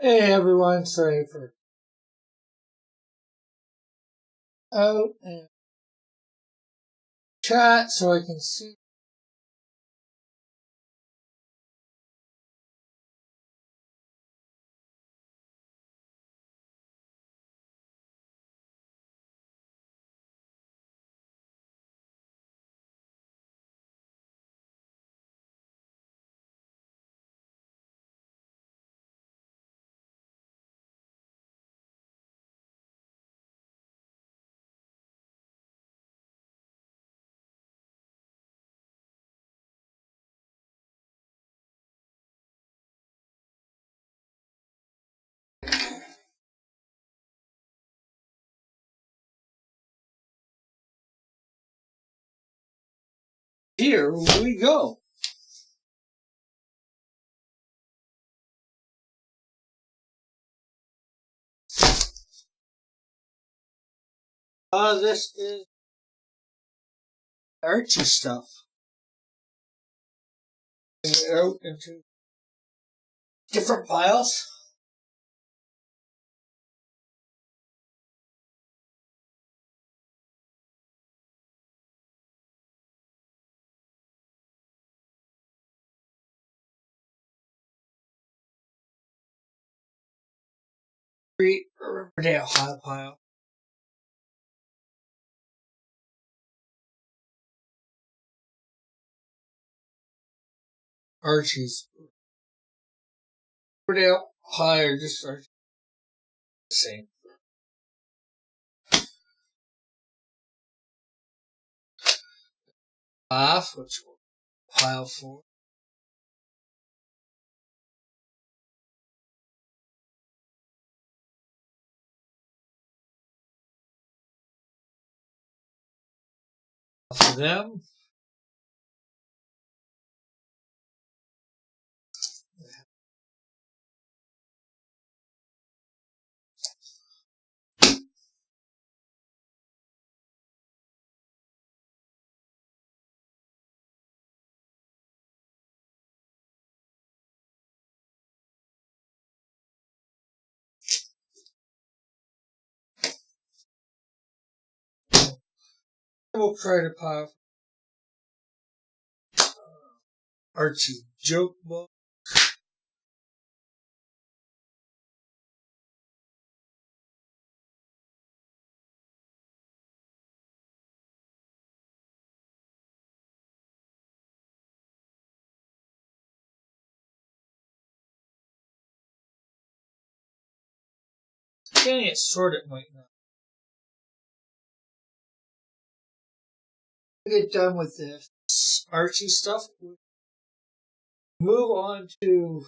Hey everyone, sorry for out and chat so I can see. Here we go. This is Archie stuff. Out into different piles. Riverdale high pile. Archie's. Riverdale high or just Archie. The same. Half, which will pile 4. For them. We'll try to pile Archie joke book. Getting it sorted right now. Get done with this Archie stuff. Move on to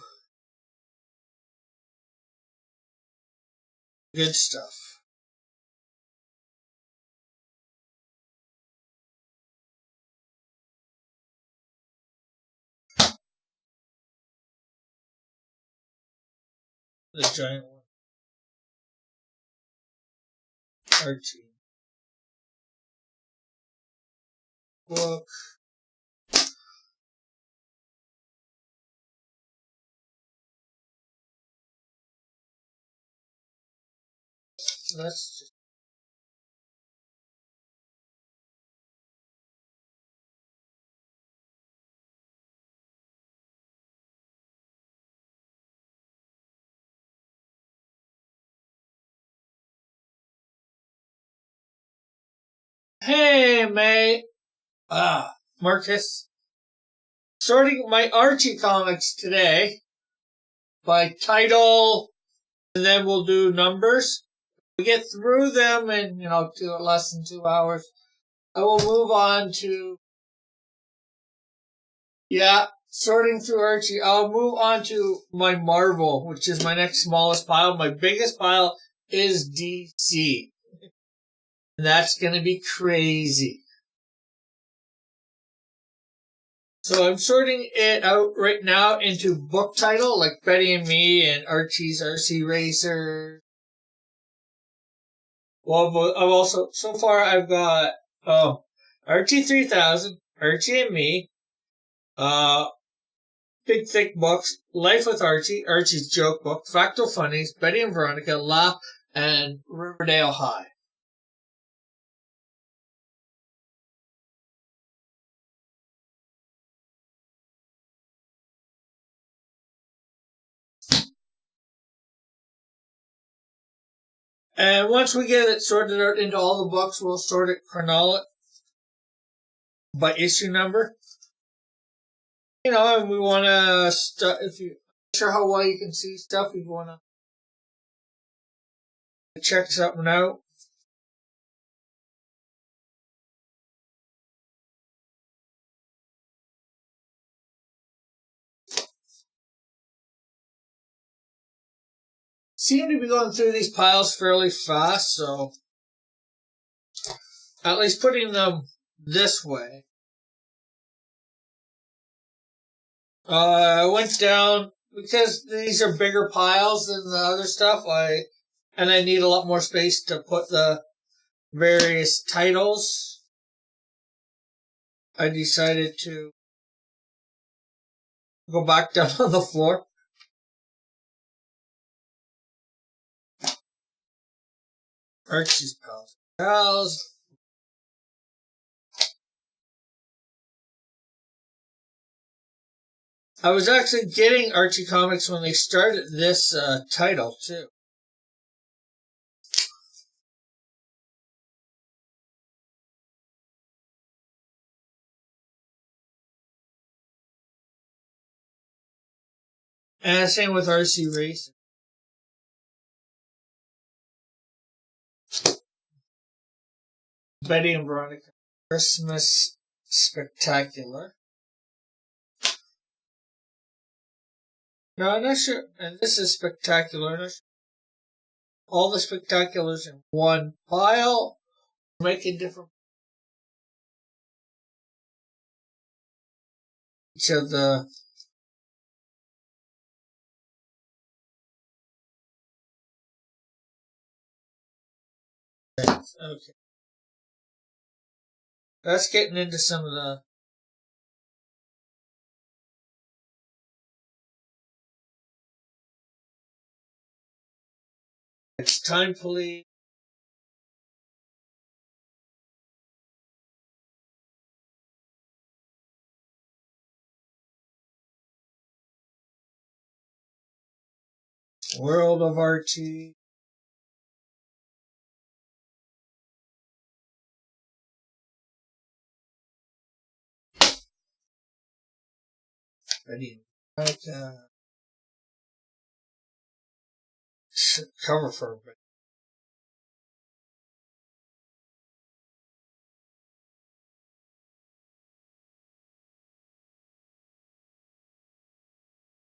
good stuff. The giant one. Archie. Book. Let's just. Hey, mate. Marcus. Sorting my Archie comics today by title, and then we'll do numbers. We get through them in, less than 2 hours. I will move on to, sorting through Archie. I'll move on to my Marvel, which is my next smallest pile. My biggest pile is DC. And that's going to be crazy. So I'm sorting it out right now into book title, like Betty and Me and Archie's RC Racer. Well, I've also, so far I've got, Archie 3000, Archie and Me, big thick books: Life with Archie, Archie's Joke Book, Fractal Funnies, Betty and Veronica, Laugh, and Riverdale High. And once we get it sorted out into all the books, we'll sort it chronologically by issue number. And we want to, if you're not sure how well you can see stuff, if you want to check something out. Seem to be going through these piles fairly fast, so at least putting them this way. I went down because these are bigger piles than the other stuff. And I need a lot more space to put the various titles. I decided to go back down on the floor. Archie's Pals. I was actually getting Archie Comics when they started this title, too. And same with RC Racing. Betty and Veronica Christmas Spectacular. No, I'm not sure. And this is Spectacular. All the Spectaculars in one pile, making different. Each of the okay. That's getting into some of the It's Time Police. World of Archie. Betty cover for it.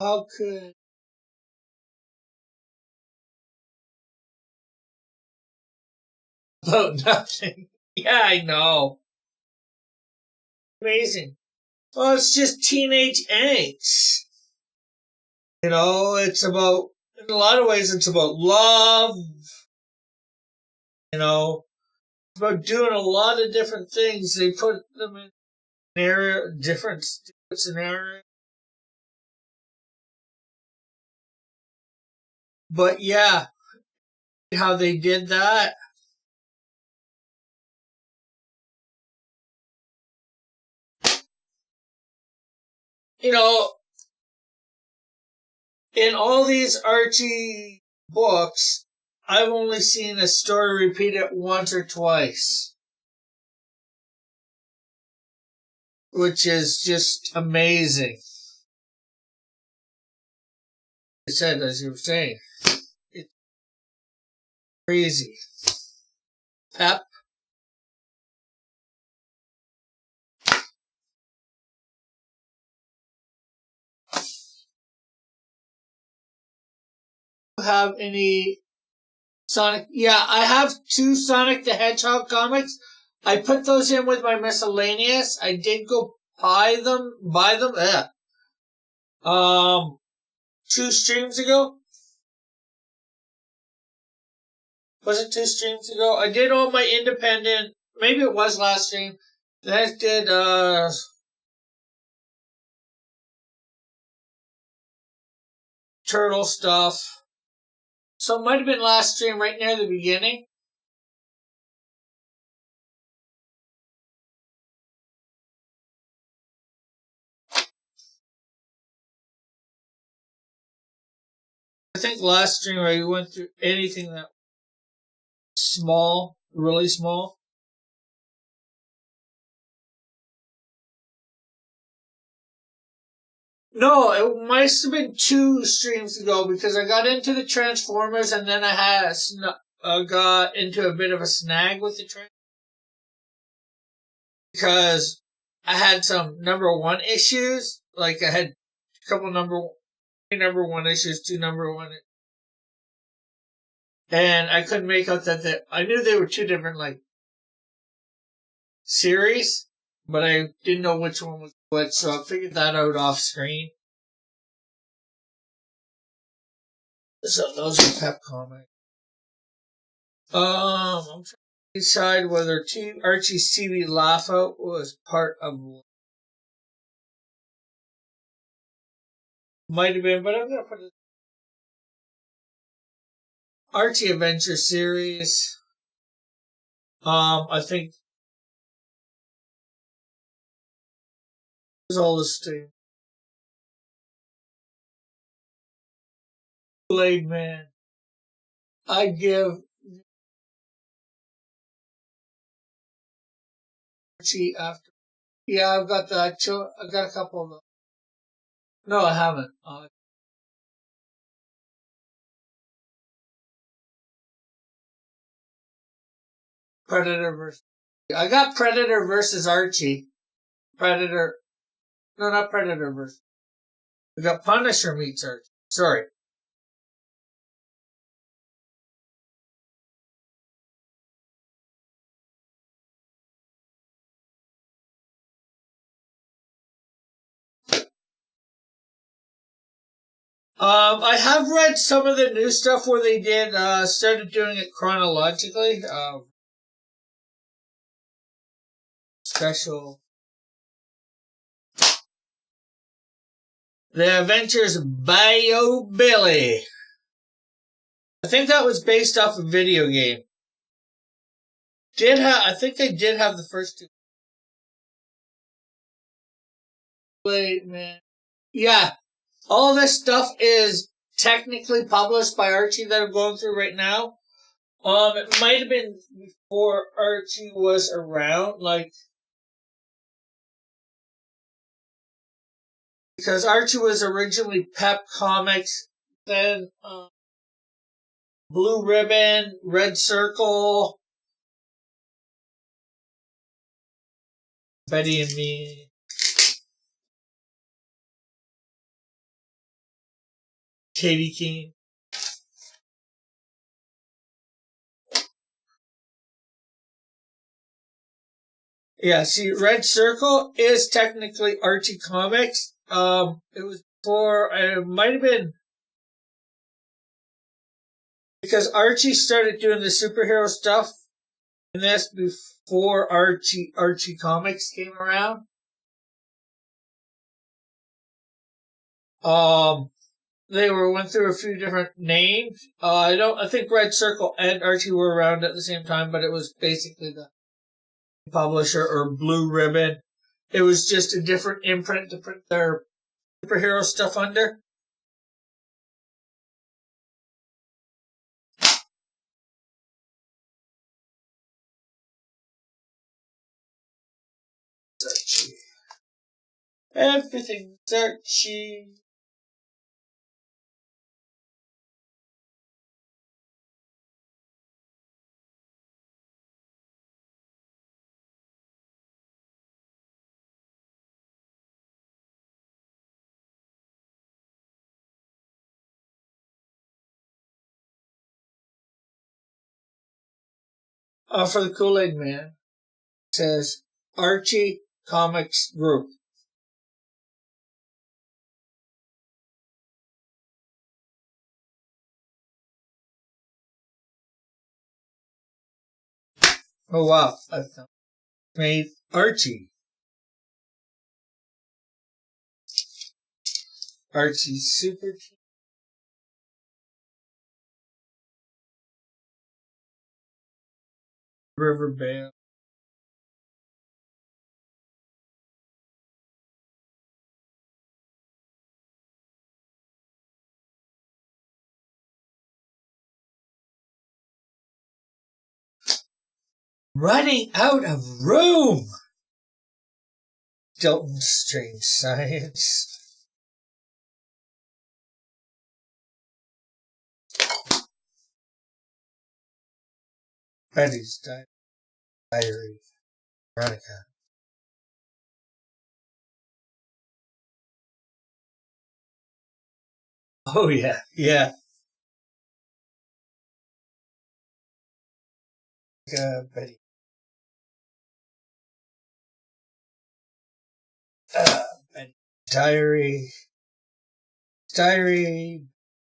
How could about nothing? Yeah, I know. Amazing. Well, it's just teenage angst. It's about, in a lot of ways, it's about love. It's about doing a lot of different things. They put them in different scenarios. But yeah, how they did that. In all these Archie books, I've only seen a story repeated once or twice, which is just amazing. I said, as you were saying, it's crazy. Pep. Have any Sonic? Yeah, I have 2 Sonic the Hedgehog comics. I put those in with my miscellaneous. I did go buy them. 2 streams ago. Was it 2 streams ago? I did all my independent. Maybe it was last stream. Then I did turtle stuff. So it might have been last stream right near the beginning. I think last stream I went through anything that small, really small. No, it must have been 2 streams ago because I got into the Transformers and then I had got into a bit of a snag with the Transformers because I had some number 1 issues. Like I had a couple number 1 issues, 2 number 1, and I couldn't make out that I knew they were 2 different like series, but I didn't know which one was which, so I figured that out off screen. So those are Pep Comics. I'm trying to decide whether Archie's TV Laugh Out was part of. Might have been, but I'm gonna put it. Archie Adventure Series. I think it was all the same. Kool-Aid Man. I give Archie after. Yeah, I've got that. I got a couple of them. No, I haven't. Predator versus. I got Predator versus Archie. Predator. No, not Predator versus. We got Punisher meets Archie. Sorry. I have read some of the new stuff where they did started doing it chronologically. Special. The Adventures of Bayou Billy. I think that was based off a video game. I think they did have the first 2. Wait, man. Yeah, all this stuff is technically published by Archie that I'm going through right now. It might have been before Archie was around, like, because Archie was originally Pep Comics, then Blue Ribbon, Red Circle, Betty and Me. Katie Keene. Yeah, see, Red Circle is technically Archie Comics. It was it might have been because Archie started doing the superhero stuff in this before Archie Comics came around. They went through a few different names. I think Red Circle and Archie were around at the same time, but it was basically the publisher or Blue Ribbon. It was just a different imprint to print their superhero stuff under. Archie. Everything's Archie. For the Kool-Aid Man, it says Archie Comics Group. Oh wow, I've made Archie. Archie Super. Riverbale. Running out of room. Dalton's Strange Science. Betty's Diary. Veronica. Oh yeah, yeah. Betty. Betty. Diary. Diary.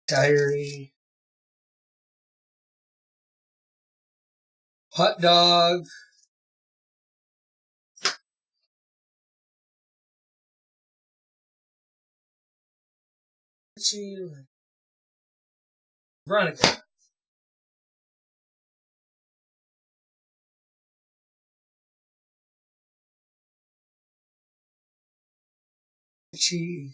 Diary. Hot dog. Veronica. She.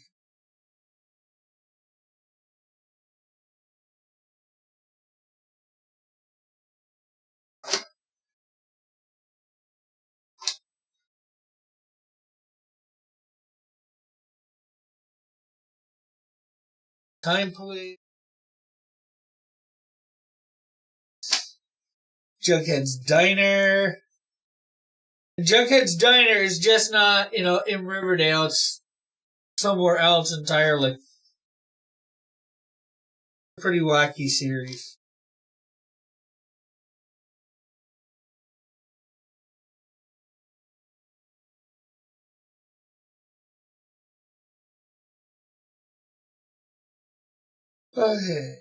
Time Police. Jughead's Diner. Jughead's Diner is just not, in Riverdale. It's somewhere else entirely. Pretty wacky series. Okay.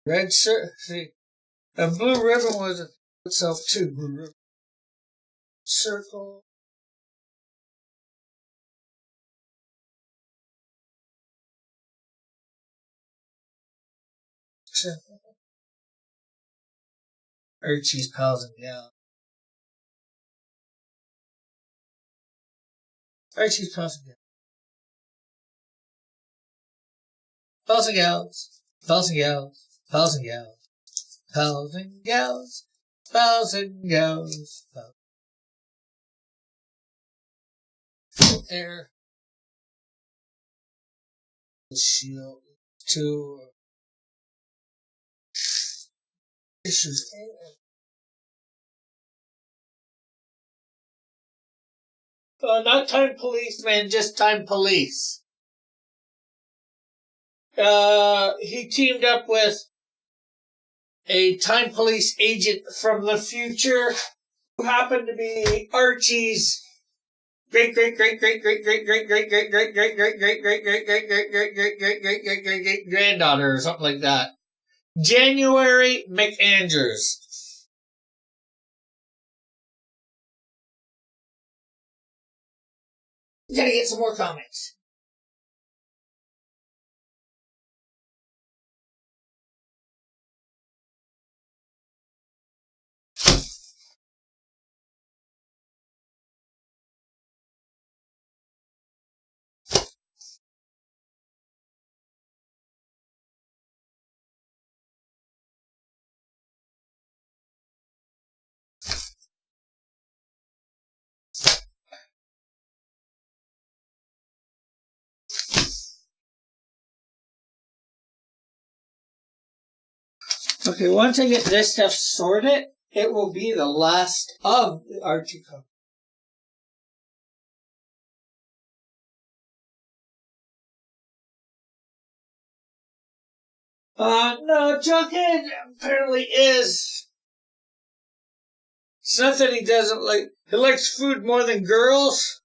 Red see, a blue ribbon was itself too. Blue ribbon. Circle. Archie's Pals and Gals. Archie's Pals and Gals. Pals and Gals. Pals and Gals. Pals and Gals. Pals and Gals. Pals and Gals. Air. Shield. Two. Issues. Not Time Policeman, just Time Police. He teamed up with a Time Police agent from the future who happened to be Archie's great granddaughter or something like that. January McAndrews. You gotta get some more comics. Okay, once I get this stuff sorted, it will be the last of the Archie Comics. No, Jughead apparently is. It's not that he doesn't like. He likes food more than girls,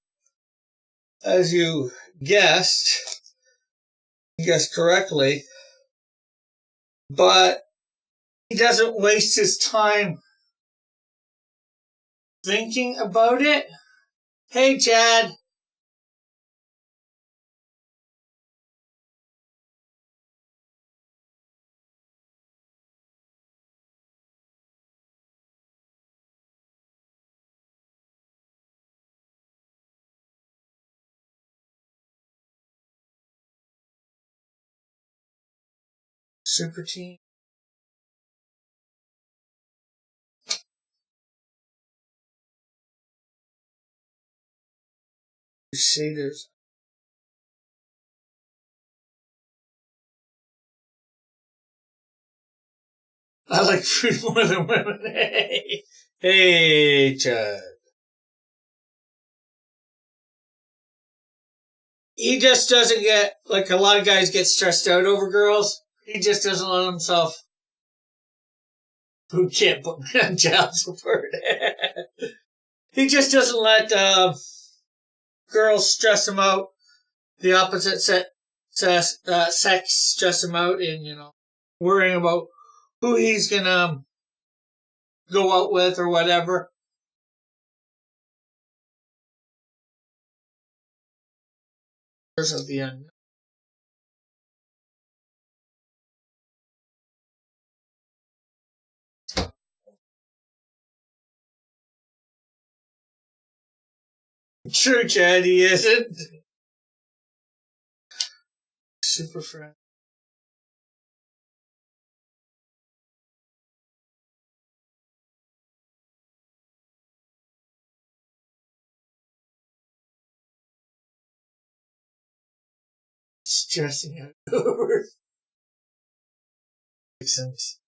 as you guessed. You guessed correctly. But he doesn't waste his time thinking about it. Hey, Chad. Super team. Crusaders. I like food more than women. Hey, hey, Chad. He just doesn't get, like a lot of guys get stressed out over girls. He just doesn't let himself. Who can't put me on child support? He just doesn't let girls stress him out. The opposite sex stress him out, and worrying about who he's gonna go out with or whatever. Of the end. True, Chad, he isn't. Super friend. Stressing out over. Makes sense.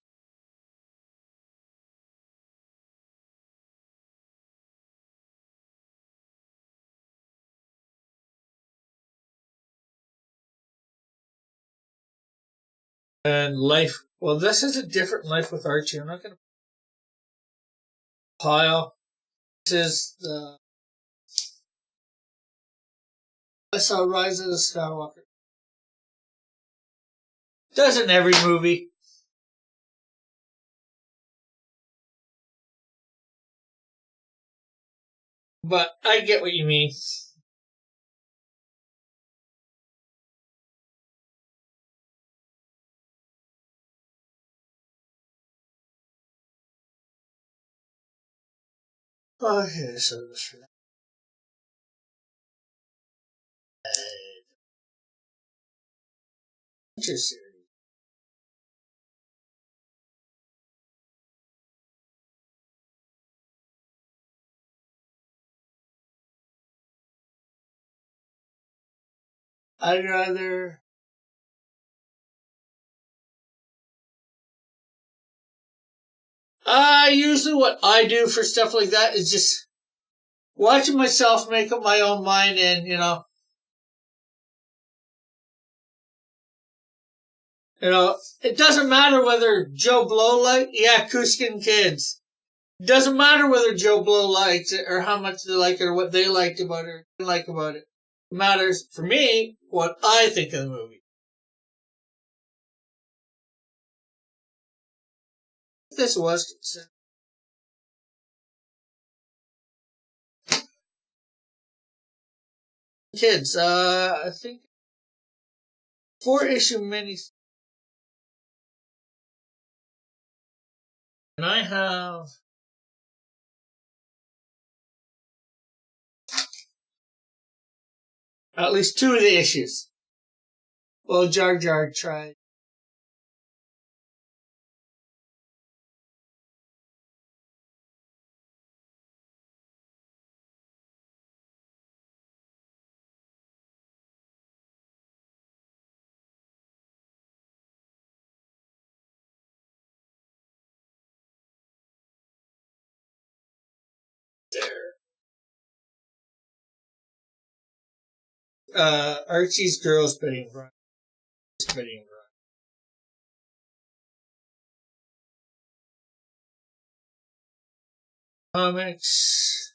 And life. Well, this is a different life with Archie. I'm not going to pile. This is the. I saw Rise of the Skywalker. Doesn't every movie? But I get what you mean. Okay, so this interesting. I'd rather. Usually what I do for stuff like that is just watching myself make up my own mind, and it doesn't matter whether Joe Blow Kuskin kids. It doesn't matter whether Joe Blow likes it or how much they like it or what they liked about it or didn't like about it. It matters for me what I think of the movie. This was kids. I think 4-issue mini, and I have at least 2 of the issues. Well, Jar Jar tried. There. Archie's Girls Betting Run. Betting Run. Comics.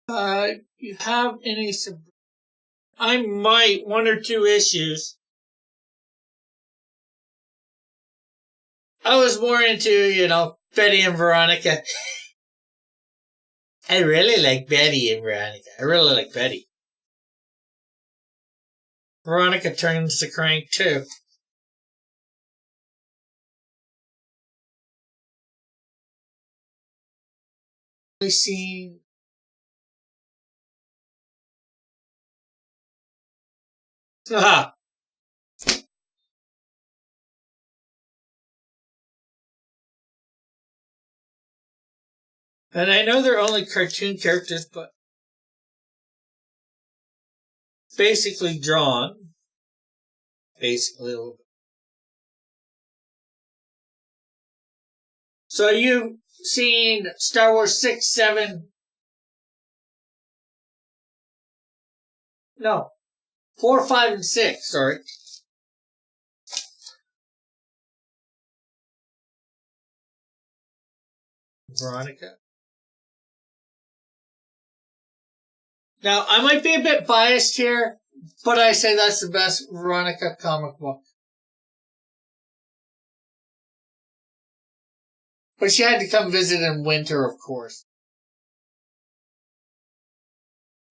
You have any? I might one or two issues. I was more into, Betty and Veronica. I really like Betty and Veronica. I really like Betty. Veronica turns the crank too. We've seen. Ah, and I know they're only cartoon characters, but basically drawn. Basically a little bit. So you've seen Star Wars 6, 7. No. 4, 5, and 6, sorry. Veronica. Now, I might be a bit biased here, but I say that's the best Veronica comic book. But she had to come visit in winter, of course.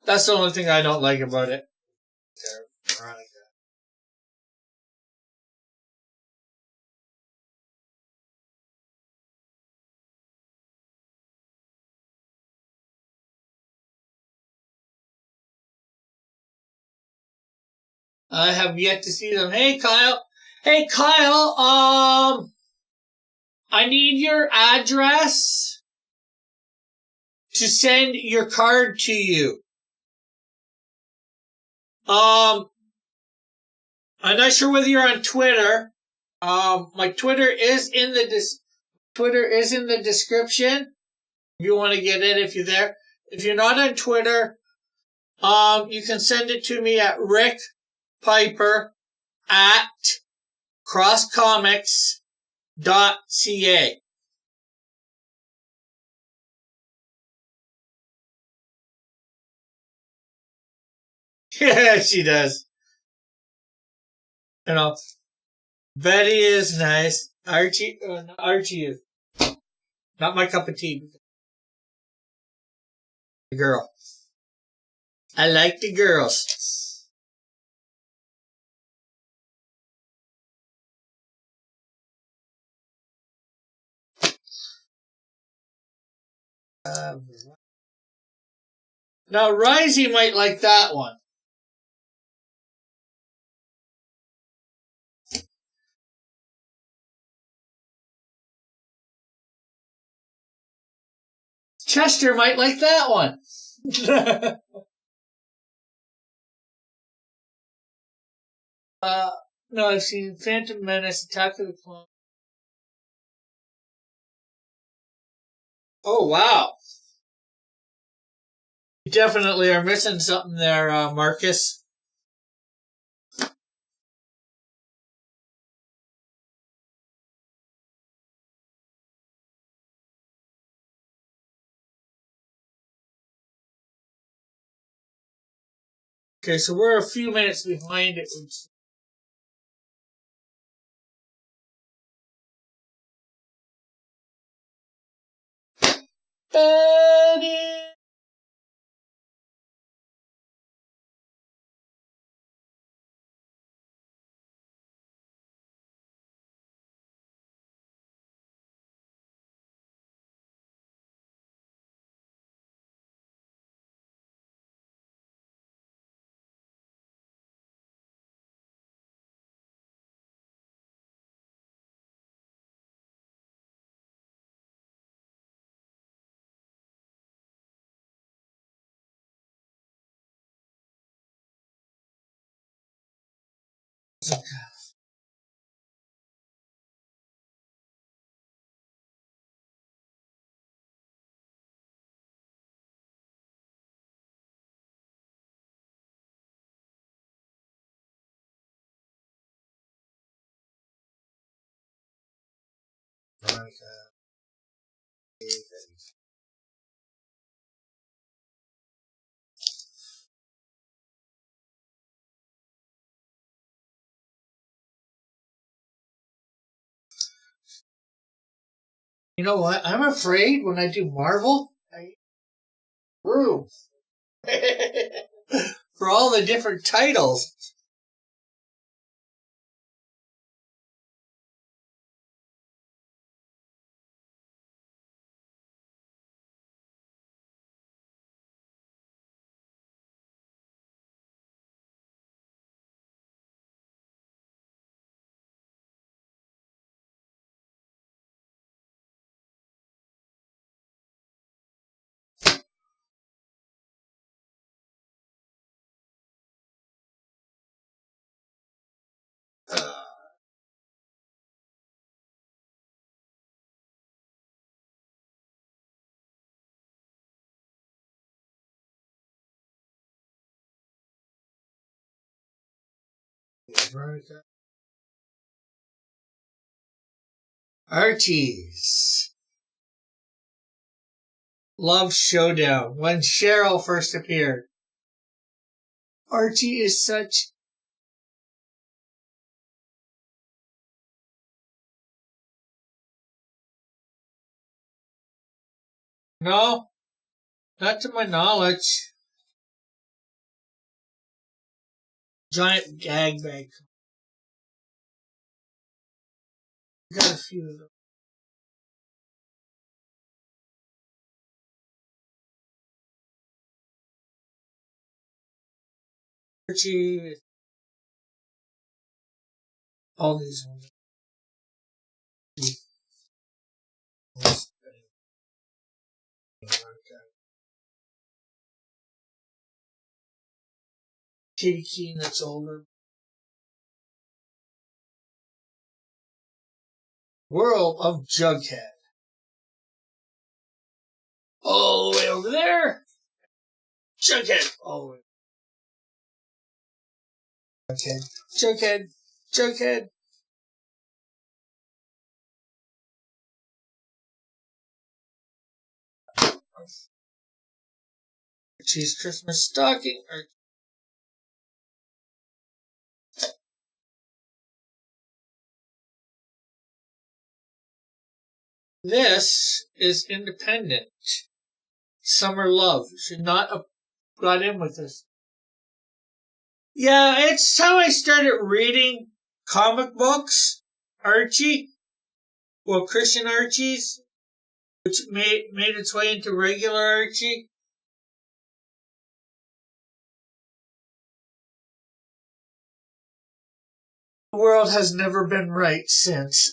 That's the only thing I don't like about it. Veronica. I have yet to see them. Hey, Kyle. Hey, Kyle. I need your address to send your card to you. I'm not sure whether you're on Twitter. My Twitter is in the description. If you want to get it, if you're there. If you're not on Twitter, you can send it to me at Rick Piper at crosscomics.ca. Yeah, she does. You know, Betty is nice. Archie is not my cup of tea. The girl. I like the girls. Now, Risey might like that one. Chester might like that one. uh, no, I've seen Phantom Menace, Attack of the Clones. Oh, wow. You definitely are missing something there, Marcus. Okay, so we're a few minutes behind it. Betty! You know what? I'm afraid when I do Marvel, I room for all the different titles. Archie's Love Showdown, when Cheryl first appeared. Archie is such... No, not to my knowledge. Giant gag bag. Got a few of them. Archie, all these ones. Kitty Keen that's older. World of Jughead. All the way over there. Jughead. All the way. Jughead. Jughead. Jughead. Archie's Christmas stocking. This is independent. Summer Love. Should not have got in with this. Yeah, it's how I started reading comic books. Archie. Well, Christian Archies, which made its way into regular Archie. The world has never been right since.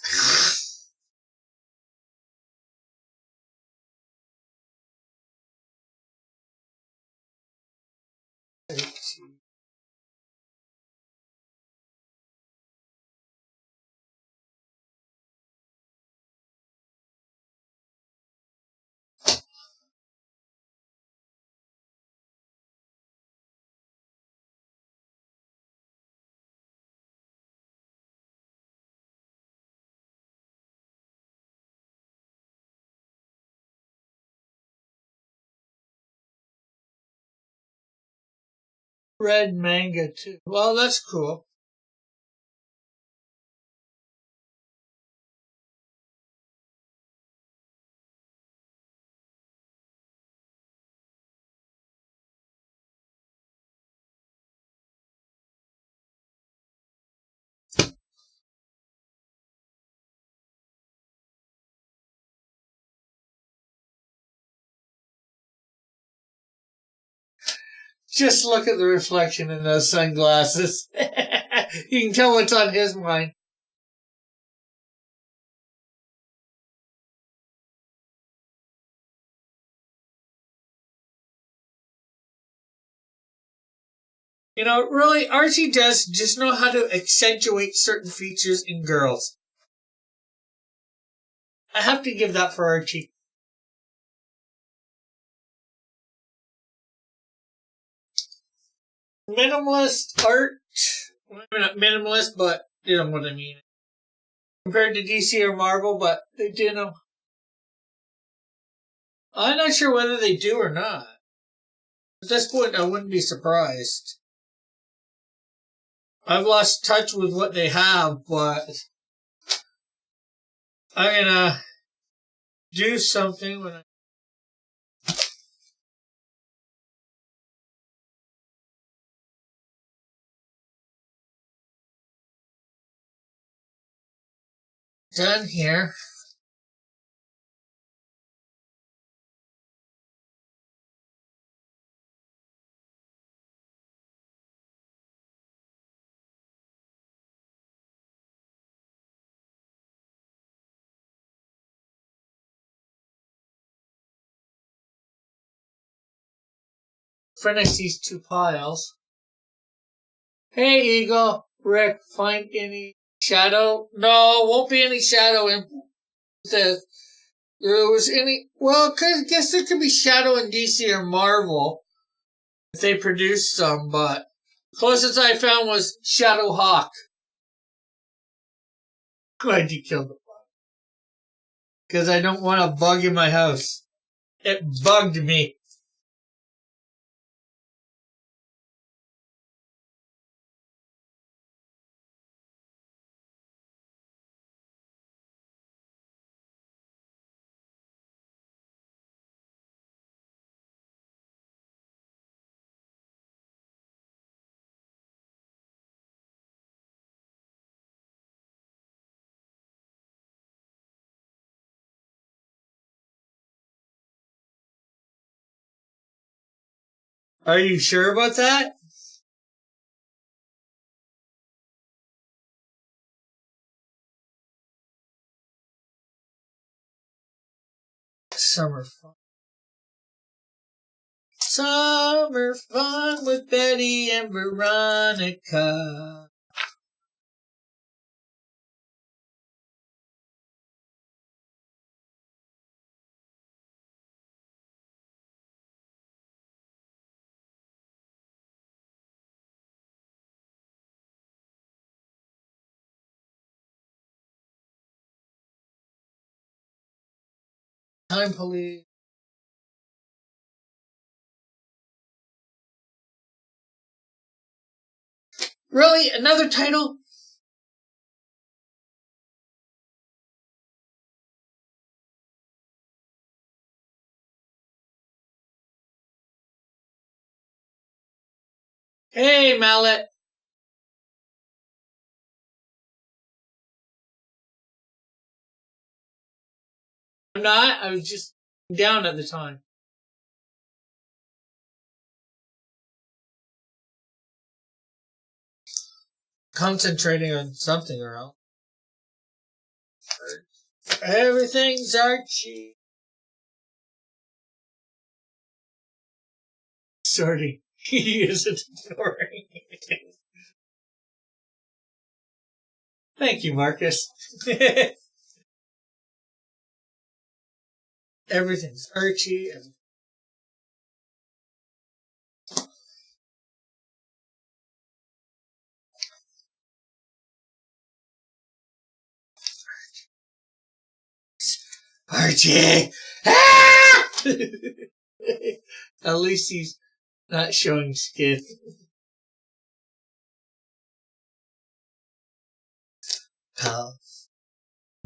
Red manga too. Well, that's cool. Just look at the reflection in those sunglasses. You can tell what's on his mind. You know, really, Archie does just know how to accentuate certain features in girls. I have to give that for Archie. Minimalist art. Well, maybe not minimalist, but you know what I mean. Compared to DC or Marvel, but they do know. I'm not sure whether they do or not. At this point, I wouldn't be surprised. I've lost touch with what they have, but I'm gonna do something when I'm done here. Finish these two piles. Hey, Eagle, Rick, find any shadow? No, won't be any shadow in this. There was any. Well, I guess there could be shadow in DC or Marvel if they produced some, but closest I found was Shadow Hawk. Glad you killed the bug. Because I don't want a bug in my house. It bugged me. Are you sure about that? Summer fun. Summer fun with Betty and Veronica. Time police. Really? Another title? Hey, Mallet. I'm not. I was just down at the time. Concentrating on something or else. Everything's Archie. Sorry. He isn't ignoring. Thank you, Marcus. Everything's Archie. And Archie! Ah! At least he's not showing skin. Pals,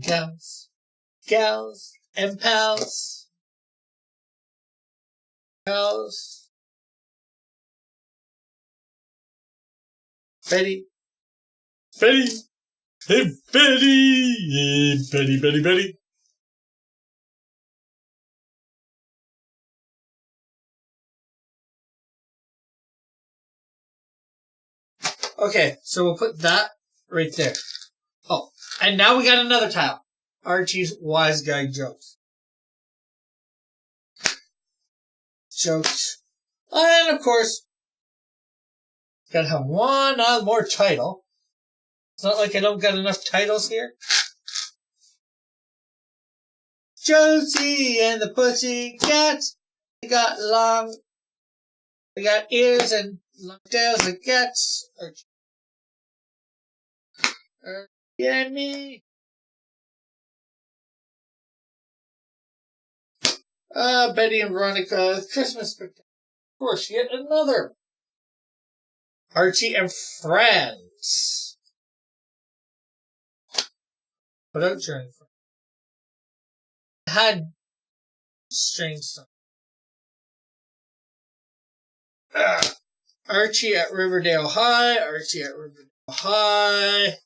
gals, and pals. Pals. Betty. Betty. Hey, Betty. Hey, Betty. Okay, so we'll put that right there. Oh, and now we got another tile. Archie's Wise Guy Jokes. Jokes. And of course, gotta have one more title. It's not like I don't got enough titles here. Josie and the Pussycats. They got ears and long tails like cats. Yeah, me. Betty and Veronica, Christmas spectacular. Of course, yet another. Archie and Friends. Put out during had strange stuff. Archie at Riverdale High, Archie at Riverdale High,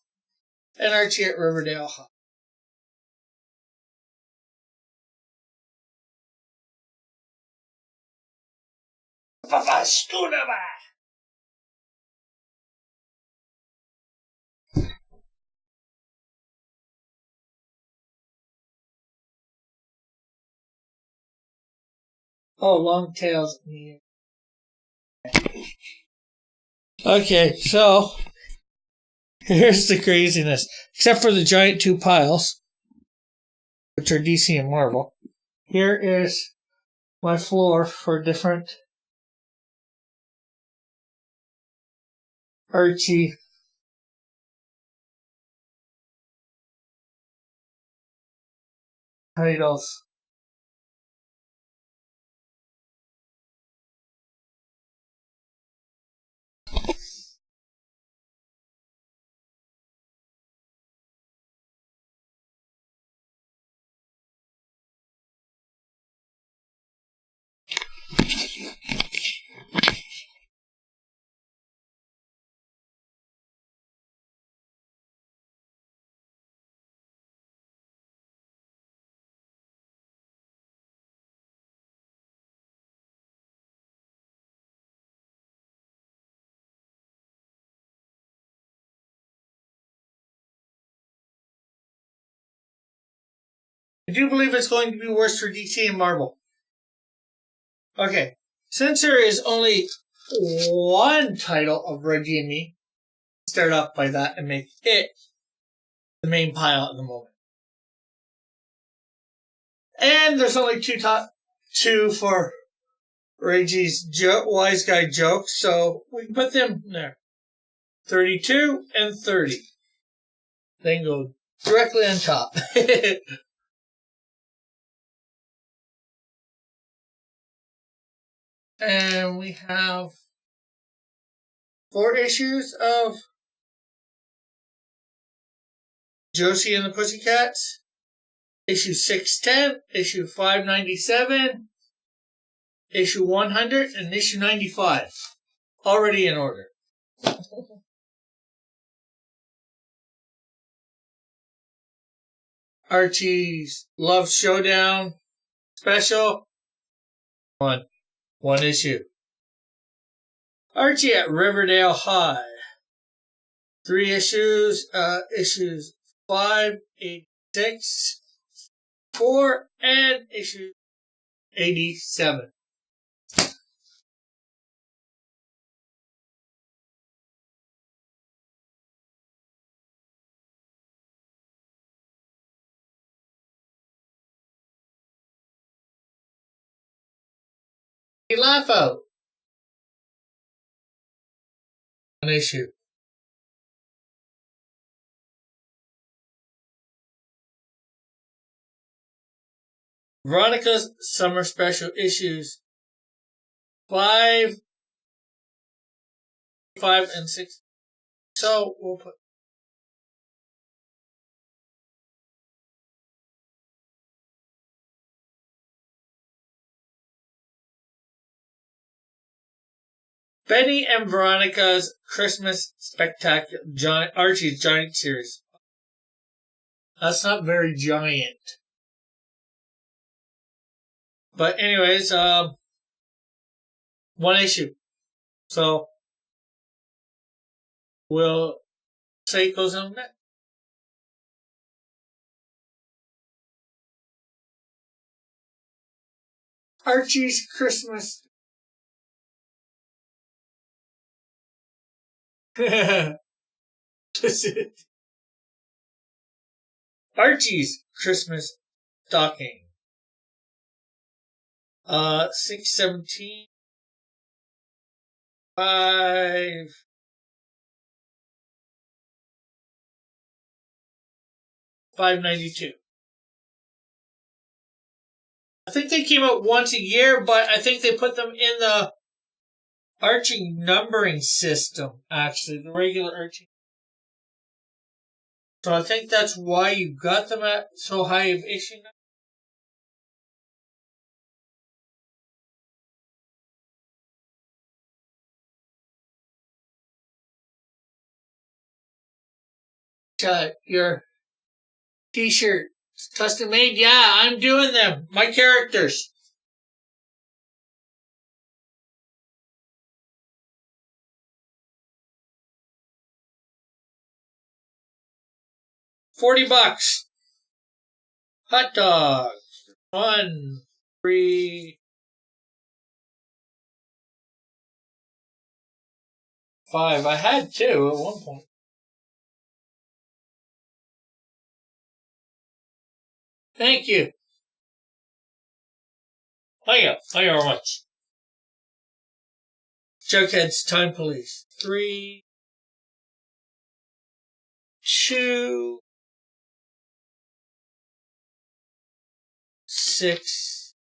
and Archie at Riverdale High. Oh, long tails. Okay, so here's the craziness. Except for the giant two piles, which are DC and Marvel, here is my floor for different Archie titles. I do believe it's going to be worse for DC and Marvel. Okay, since there is only one title of Reggie and Me, start off by that and make it the main pile at the moment. And there's only two for Reggie's wise guy jokes, so we can put them there. 32 and 30. Then go directly on top. And we have 4 issues of Josie and the Pussycats, issue 610, issue 597, issue 100, and issue 95. Already in order. Archie's Love Showdown special. One issue. Archie at Riverdale High. 3 issues. Issues 5, 8, 6, 4, and issue 87. You laugh out. One issue. Veronica's Summer Special issues 5, 5, and 6. So we'll put Benny and Veronica's Christmas Spectacular, Archie's Giant Series. That's not very giant. But anyways, one issue. So we'll say it goes on next. Archie's Christmas. Archie's Christmas stocking. 617, 5, 592. I think they came out once a year, but I think they put them in the Archie numbering system, actually, the regular Archie. So I think that's why you got them at so high of issue number. your t-shirt custom made? Yeah, I'm doing them. My characters. $40. Hot dog. 1, 3, 5. I had 2 at one point. Thank you. Thank you very much. Jughead's Time Police. 3, 2, 6.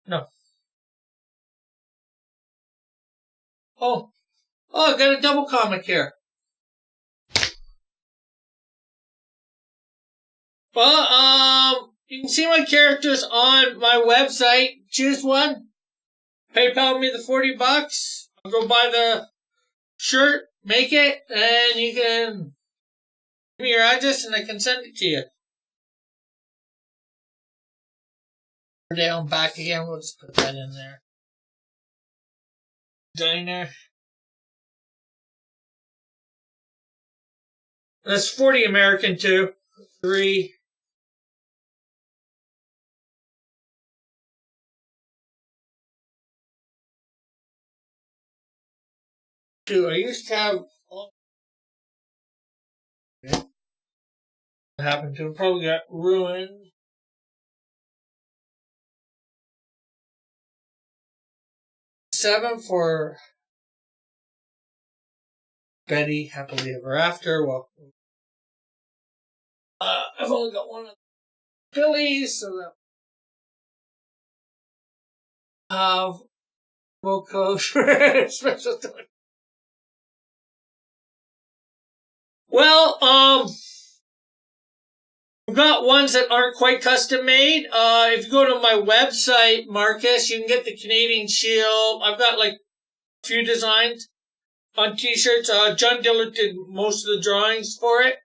No. Oh, I got a double comic here. Well, you can see my characters on my website. Choose one. PayPal me the $40. I'll go buy the shirt, make it, and you can give me your address and I can send it to you. Down back again. We'll just put that in there. Diner. That's 40 American too. 3. 2. I used to have. What happened to it? Probably got ruined. 7 for Betty, Happily Ever After. Well, I've only got one of the Billies, so that we'll code for special time. Well, we've got ones that aren't quite custom made. If you go to my website, Marcus, you can get the Canadian Shield. I've got like a few designs on t-shirts. John Dillard did most of the drawings for it.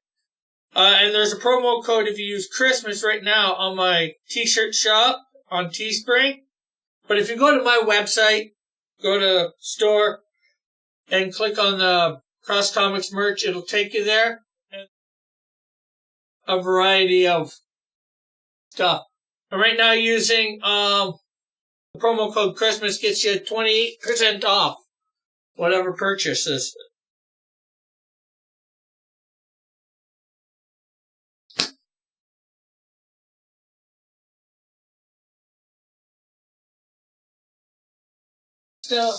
And there's a promo code if you use Christmas right now on my t-shirt shop on Teespring. But if you go to my website, go to store and click on the Cross Comics merch, it'll take you there. And a variety of stuff. And right now using the promo code Christmas gets you 28% off whatever purchases. Still,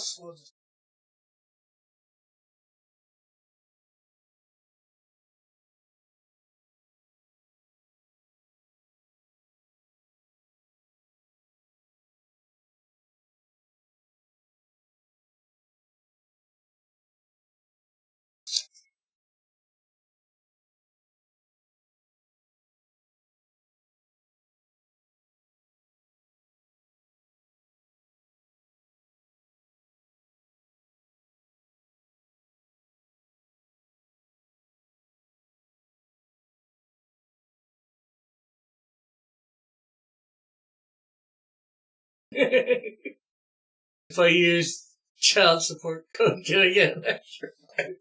if I use child support code, can I get an extra 5%?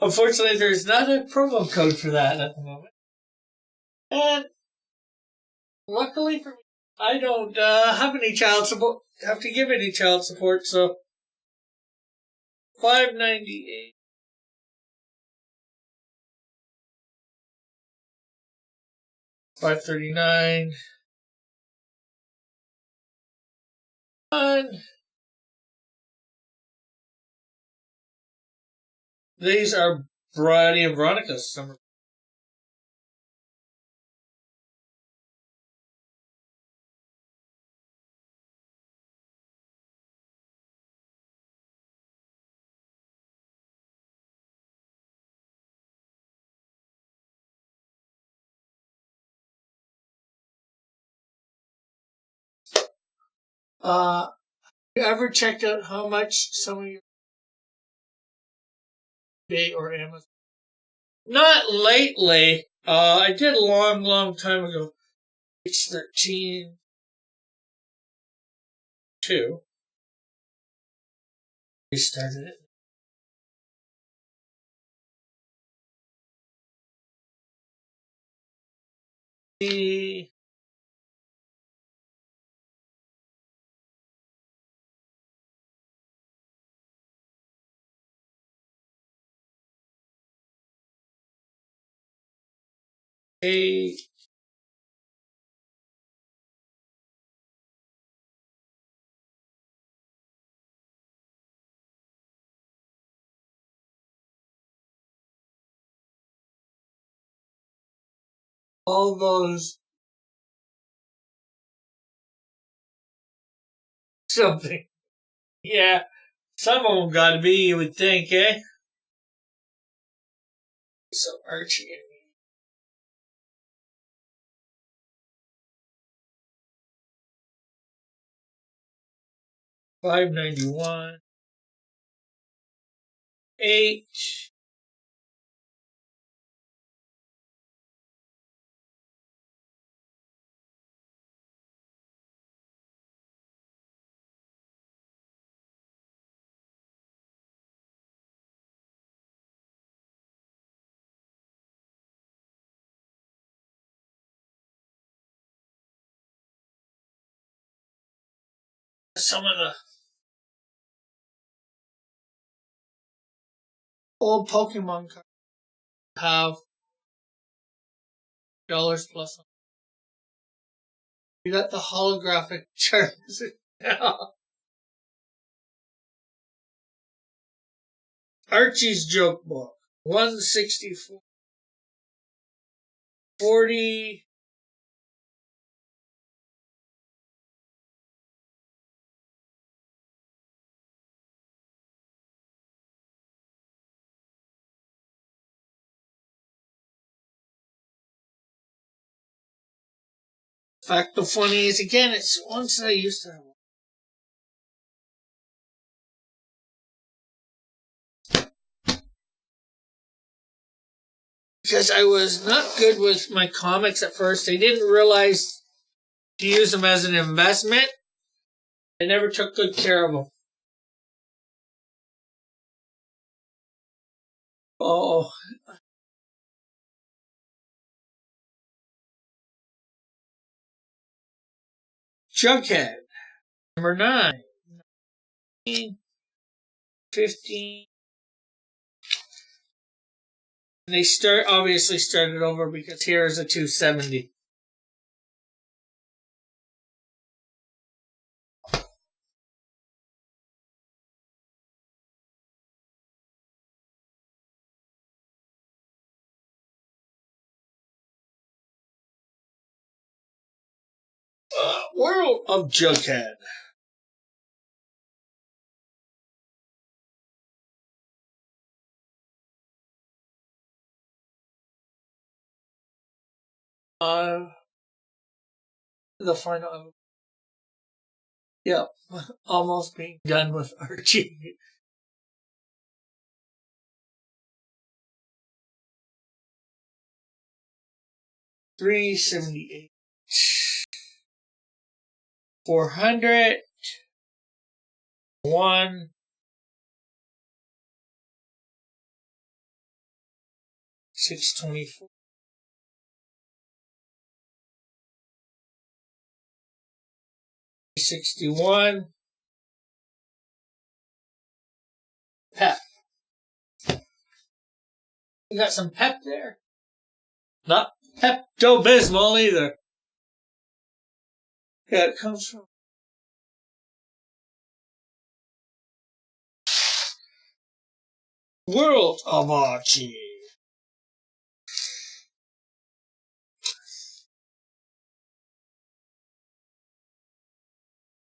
Unfortunately, there's not a promo code for that at the moment. And luckily for me, I don't have any child support. Have to give any child support, so $5.98. $5.39. And these are Variety and Veronica's summer. You ever checked out how much some of your eBay or Amazon? Not lately. I did a long time ago. It's 13 2. We started it. The a all those something. Yeah, some of them got to be. You would think, eh? So Archie and me. 591. 8. Some of the old Pokemon cards have dollars plus. You got the holographic charms now. Archie's joke book. 164. 40. In fact, the funny is, again, it's once I used to have one. Because I was not good with my comics at first. I didn't realize to use them as an investment. I never took good care of them. Oh, Jughead. Number 9. 15. And they obviously started over because here is a 270. World of Jughead. The final. Yeah, almost being done with Archie. 378. 400. 1. 624. 61. Pep. You got some pep there. Not Pepto-Bismol either. Yeah, it comes from World of Archie.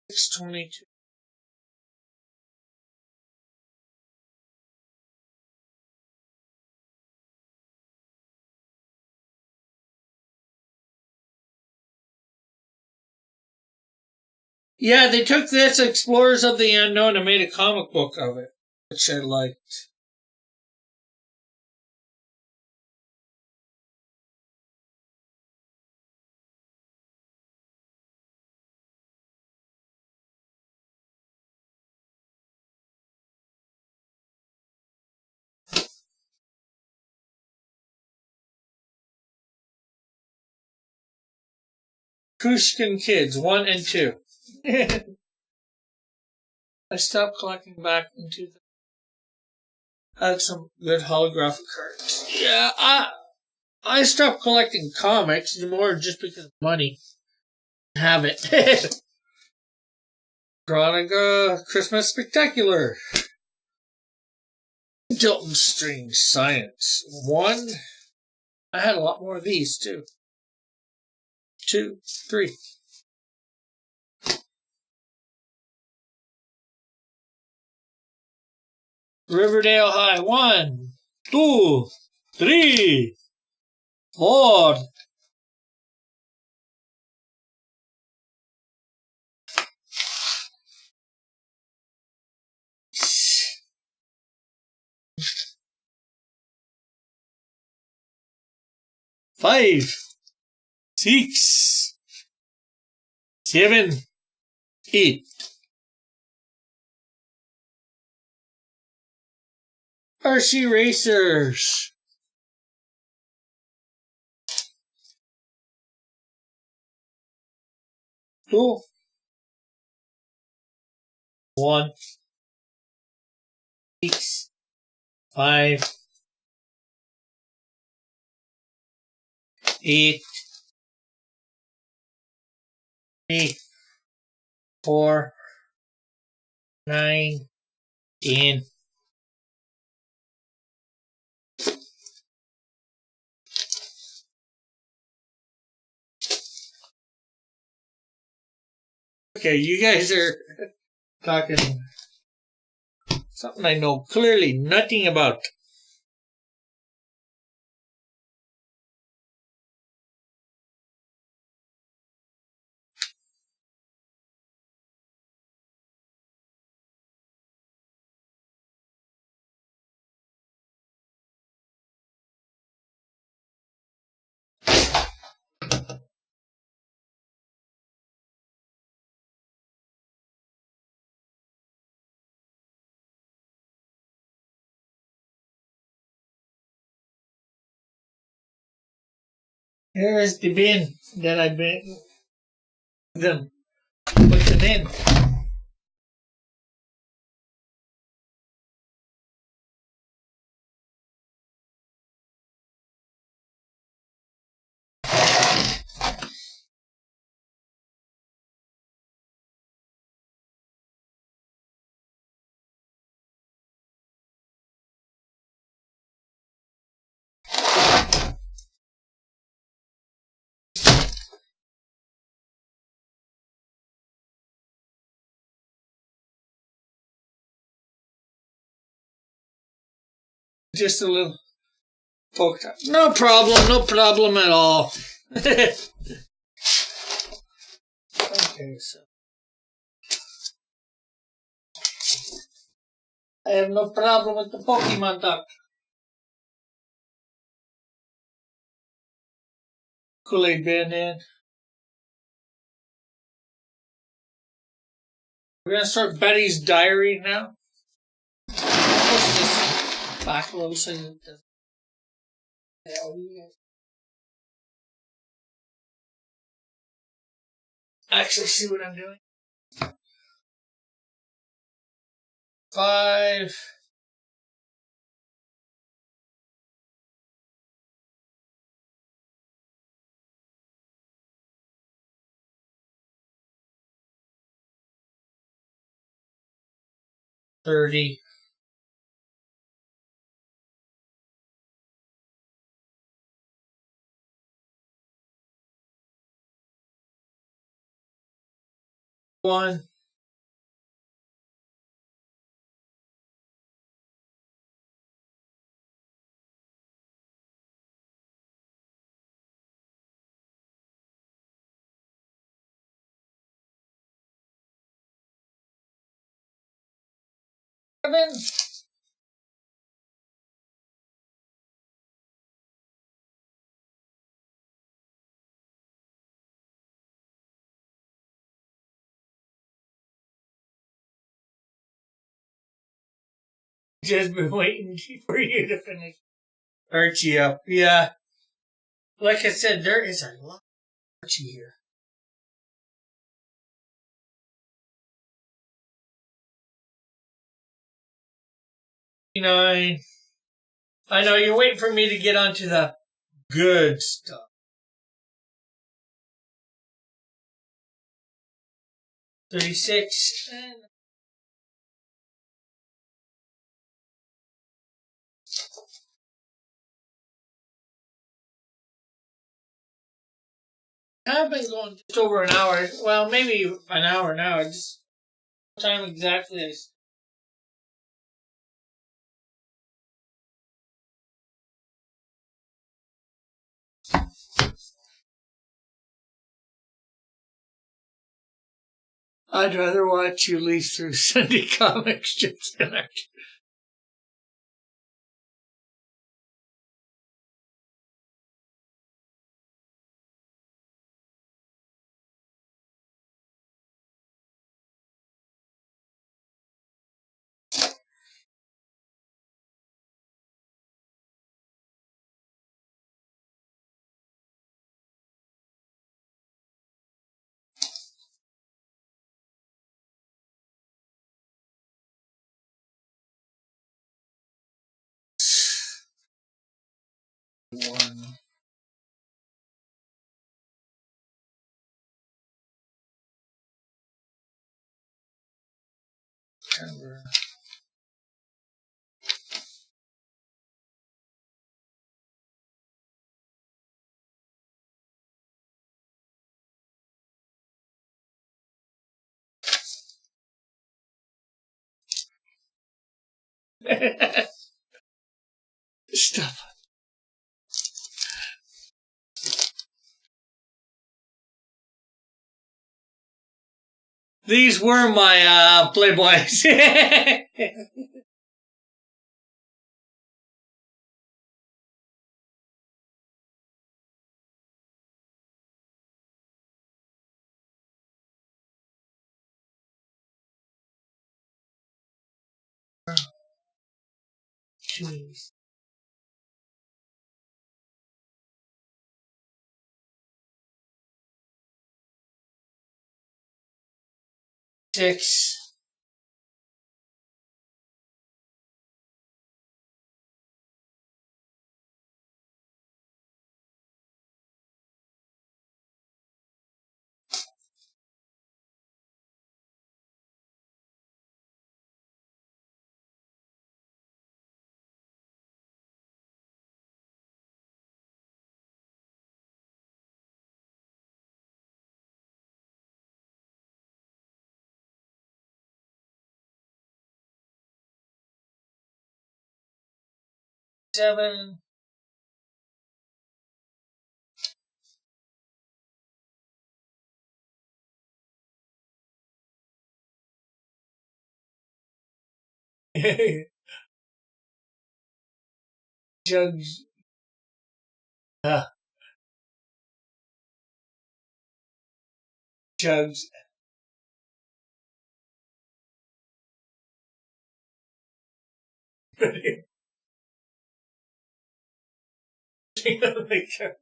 622. Yeah, they took this Explorers of the Unknown and made a comic book of it, which I liked. Pushkin Kids 1 and 2. I stopped collecting back in 2000. I had some good holographic cards. Yeah, I stopped collecting comics more just because of money. Have it. Veronica Christmas Spectacular. Dalton Strange Science 1. I had a lot more of these too. 2, 3. Riverdale High 1, 2, 3, 4. Five, 6, 7, 8. Archie Racers. 2, 1, 6, 5, 8, 3, 4, 9, 10. Okay, you guys are talking something I know clearly nothing about. Here's the bin that I've been them put them in. Just a little poke top. No problem at all. Okay, so I have no problem with the Pokemon duck. Kool-Aid band in. We're gonna start Betty's diary now. Push this back a little so it doesn't. Actually, see what I'm doing. 5. 30. 1. Kevin? Just been waiting for you to finish Archie up. Yeah. Like I said, there is a lot of Archie here. 9. I know you're waiting for me to get onto the good stuff. 36. I've been going just over an hour. Well, maybe an hour now. Just time exactly. I'd rather watch you leaf through Sunday comics just than actually. One. September. Stop. These were my Playboys. Jeez. 6. 7. Jugs. Uh, jugs. Like, 7.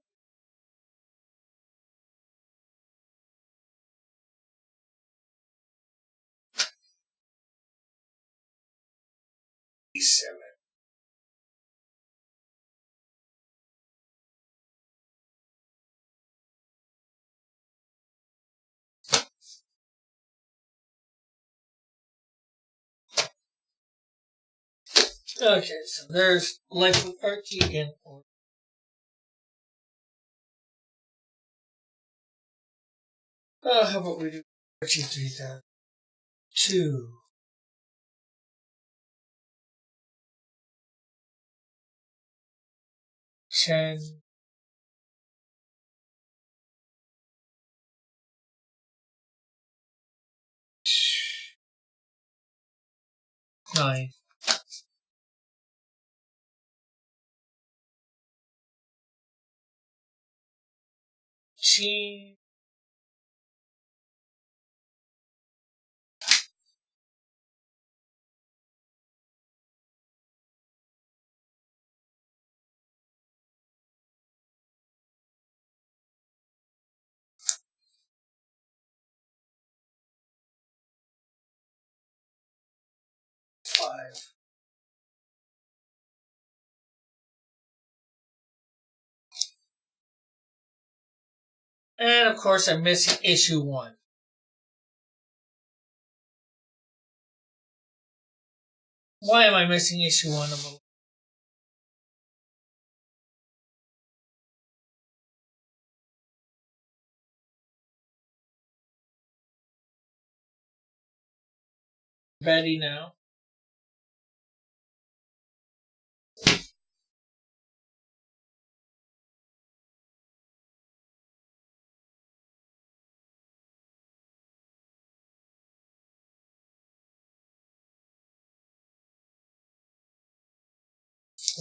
Okay, so there's Life with Archie in order. How about we do Archie 3002? 10. 9. Team. 5. And of course, I'm missing issue 1. Why am I missing issue 1 of a Betty now?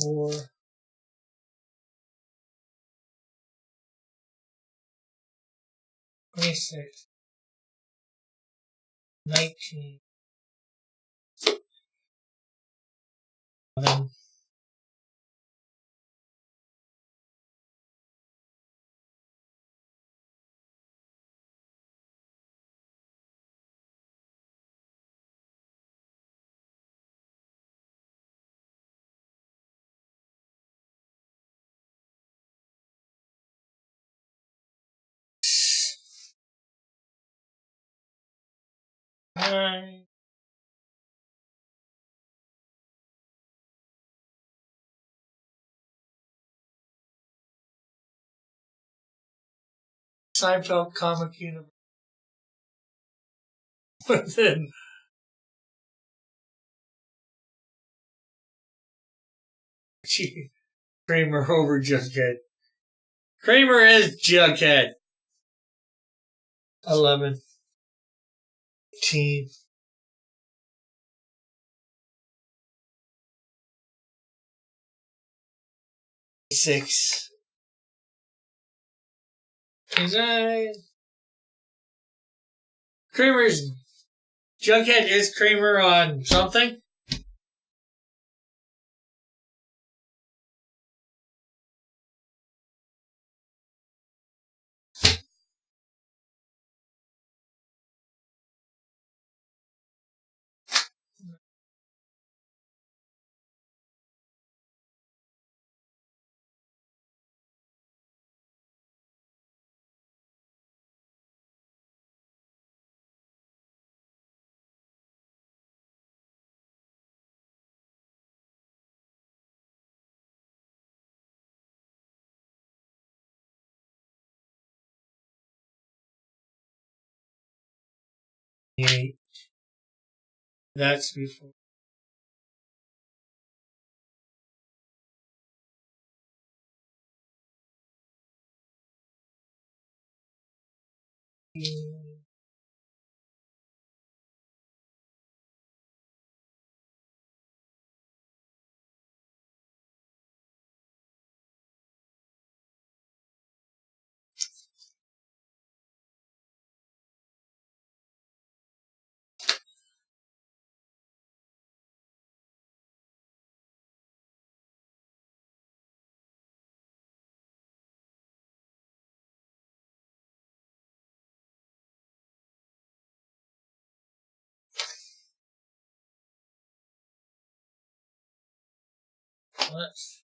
Or 26, 19, 11, 9. Seinfeld comic universe. But then Kramer over Jughead. Kramer is Jughead. 11, 18, 6. Kramer's Jughead is Kramer on something? Yeah, that's before. Let's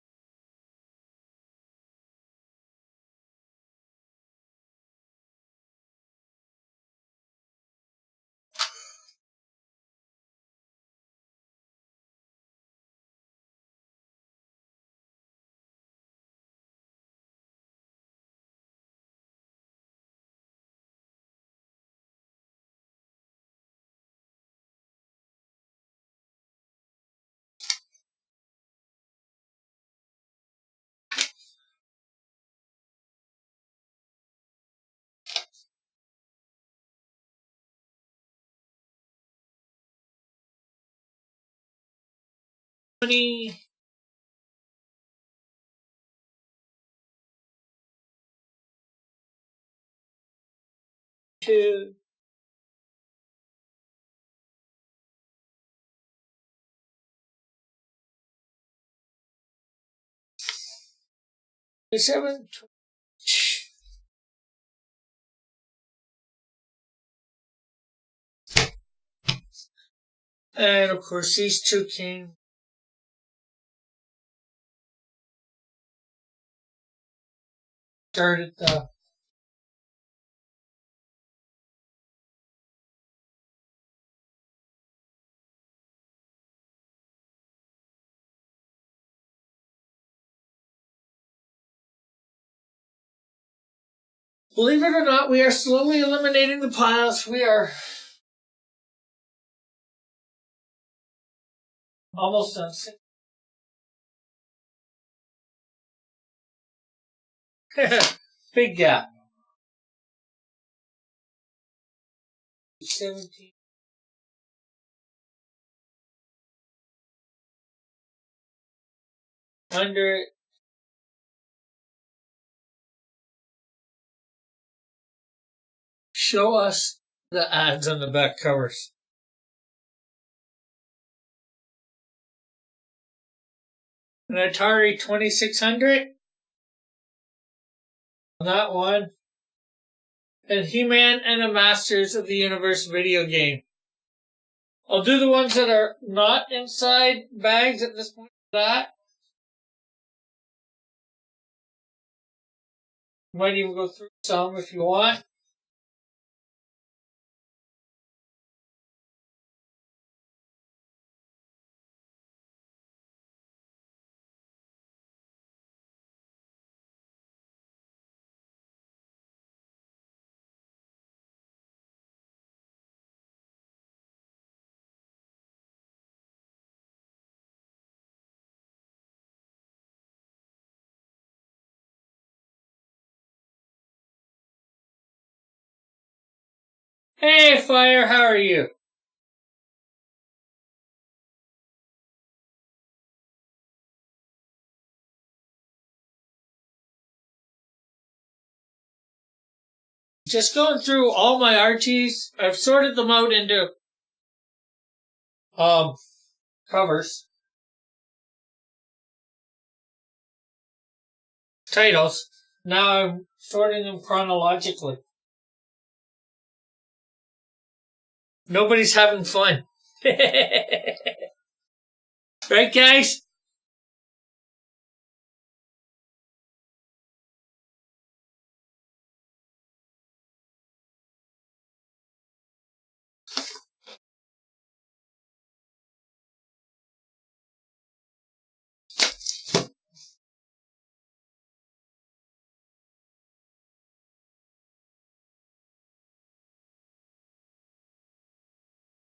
20. Two. 7. And of course, these two came. Started the. Believe it or not, we are slowly eliminating the piles. We are almost done. Big gap. 17. Under it. Show us the ads on the back covers. An Atari 2600. On that one. And He-Man and the Masters of the Universe video game. I'll do the ones that are not inside bags at this point. That. Might even go through some if you want. Hey, Fire, how are you? Just going through all my Archies. I've sorted them out into covers. Titles. Now I'm sorting them chronologically. Nobody's having fun. Right, guys?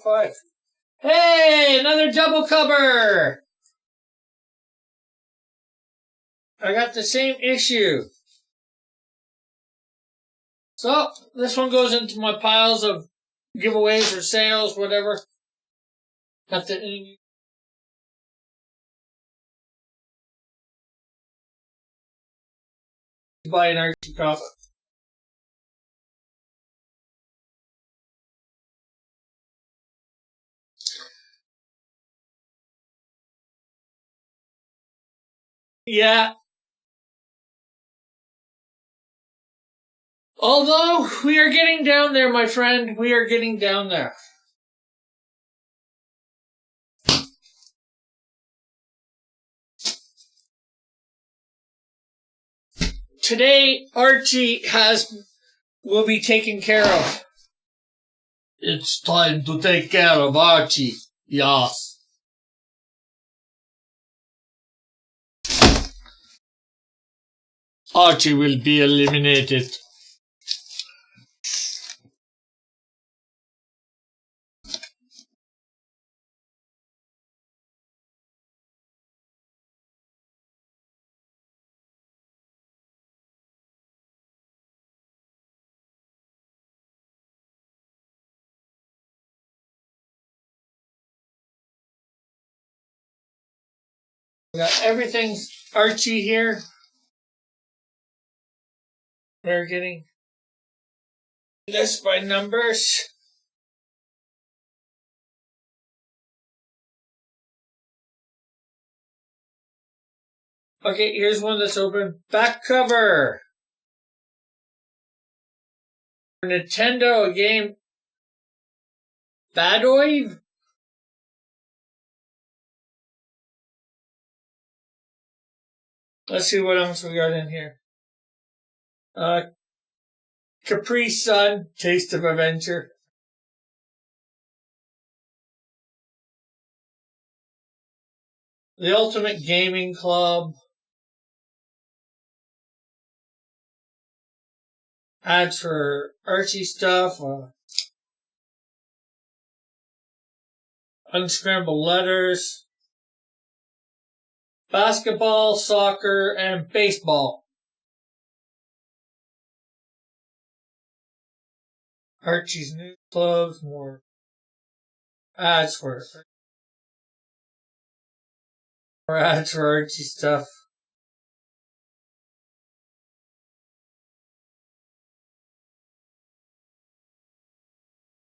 Five. Hey, another double cover! I got the same issue. So, this one goes into my piles of giveaways or sales, whatever. Got the buy an Archie Comics. Yeah. Although, we are getting down there, my friend. We are getting down there. Today, Archie will be taken care of. It's time to take care of Archie. Yes. Archie will be eliminated. We got everything's Archie here. We're getting this by numbers. Okay, here's one that's open. Back cover. Nintendo, a game. Badoive? Let's see what else we got in here. Capri Sun, Taste of Adventure. The Ultimate Gaming Club. Ads for Archie stuff. Unscrambled letters. Basketball, soccer, and baseball. Archie's News Clubs, more ads for Archie stuff.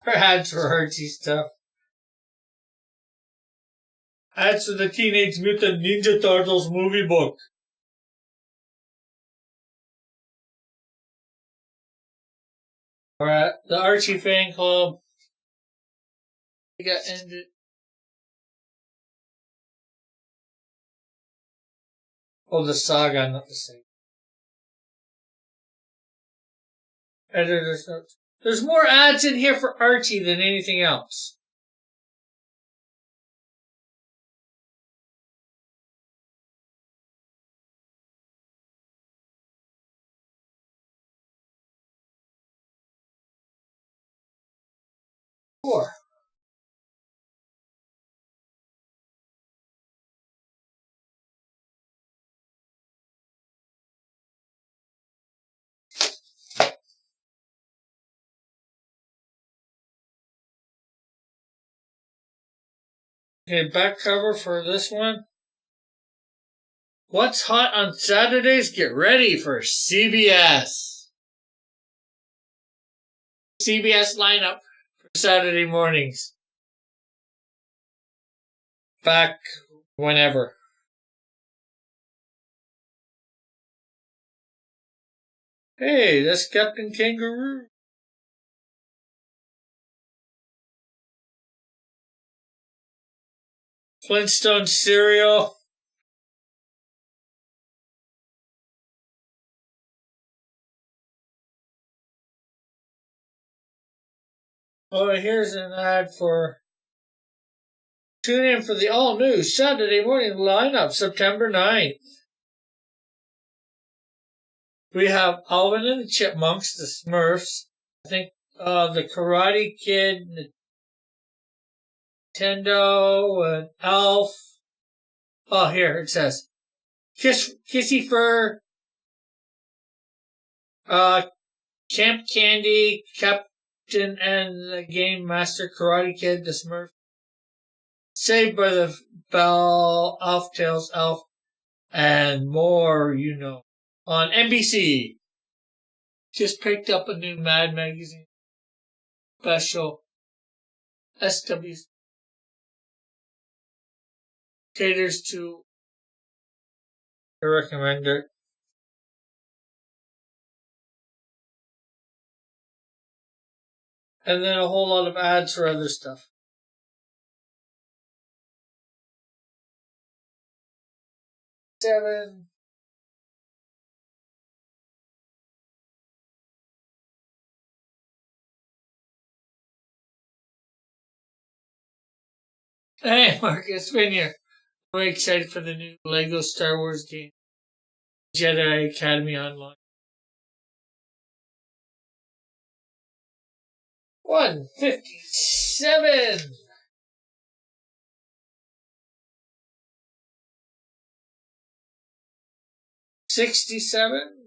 Ads for Archie stuff. Ads for the Teenage Mutant Ninja Turtles movie book. Alright, the Archie fan club. We got ended. Oh, the saga, not the same. Editor's notes. There's more ads in here for Archie than anything else. Four. Okay, back cover for this one. What's hot on Saturdays? Get ready for CBS. CBS lineup for Saturday mornings. Back whenever. Hey, that's Captain Kangaroo. Flintstone cereal. Oh, here's an ad for tune in for the all-new Saturday morning lineup, September 9th. We have Alvin and the Chipmunks, the Smurfs, I think the Karate Kid, Nintendo, and Elf. Oh, here it says Kissy Fur, Camp Candy, Captain and the Game Master, Karate Kid, the Smurf, Saved by the Bell, Elf Tales, Elf, and more, on NBC. Just picked up a new Mad Magazine special. SW caters to. I recommend it. And then a whole lot of ads for other stuff. Seven. Hey, Marcus Vineyard. Very excited for the new Lego Star Wars game, Jedi Academy Online. 157. 67.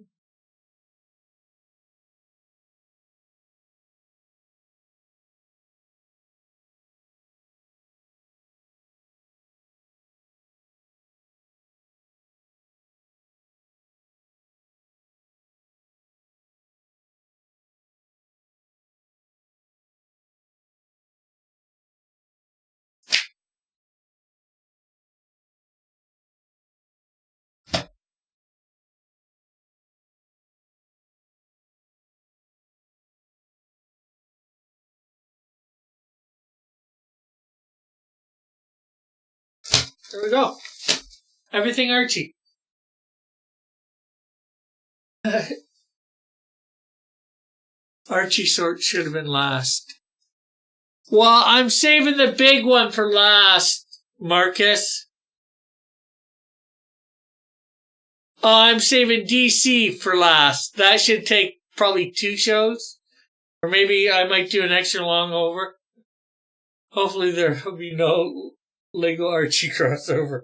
There we go. Everything Archie. Archie sort should have been last. Well, I'm saving the big one for last, Marcus. I'm saving DC for last. That should take probably 2 shows. Or maybe I might do an extra long over. Hopefully there will be no Lego Archie crossover.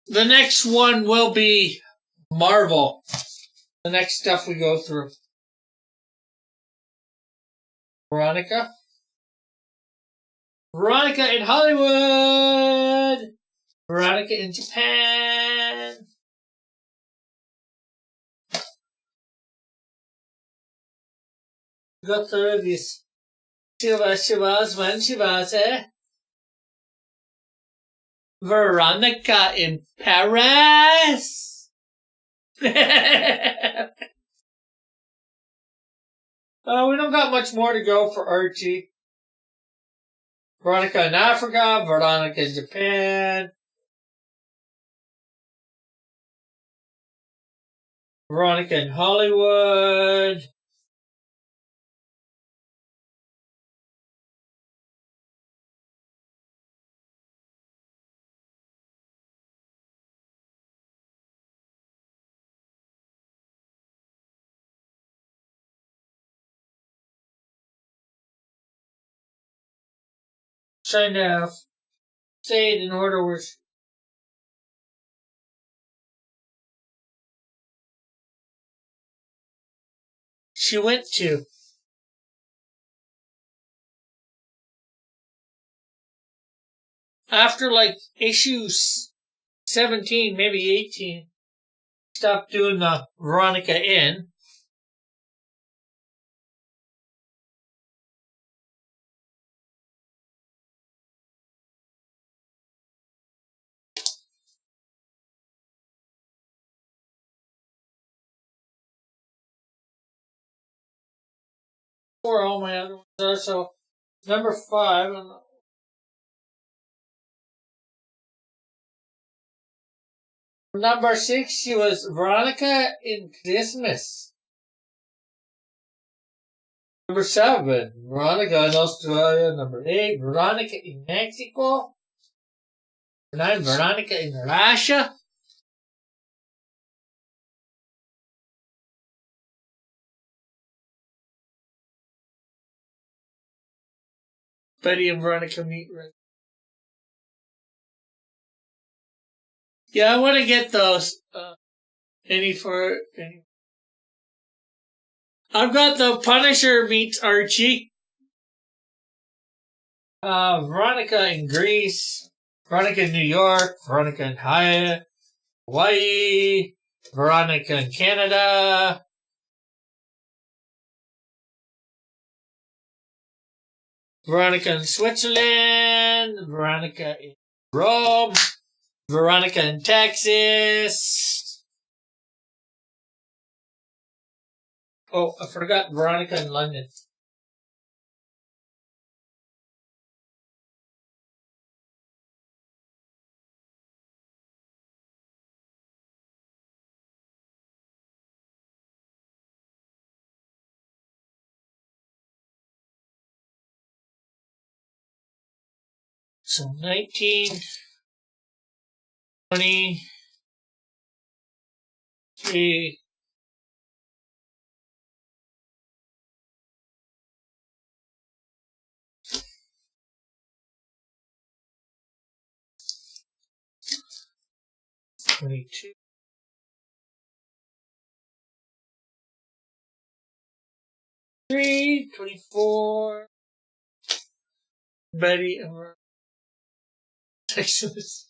The next one will be Marvel. The next stuff we go through. Veronica in Hollywood. Veronica in Japan. We go through this. She was when she was, Veronica in Paris. We don't got much more to go for Archie. Veronica in Africa, Veronica in Japan, Veronica in Hollywood. Trying to say it in order where she went to. After like issue 17, maybe 18, stopped doing the Veronica in. Where all my other ones are. So number 5. Number 6, she was Veronica in Christmas. Number 7, Veronica in Australia. Number 8, Veronica in Mexico. Number 9, Veronica in Russia. Betty and Veronica meet. Yeah, I want to get those. Any. I've got the Punisher meets Archie. Veronica in Greece. Veronica in New York. Veronica in Hawaii. Veronica in Canada. Veronica in Switzerland. Veronica in Rome. Veronica in Texas. Oh, I forgot Veronica in London. So 19, 20, 3, 22, 3, 24, Betty and Texas.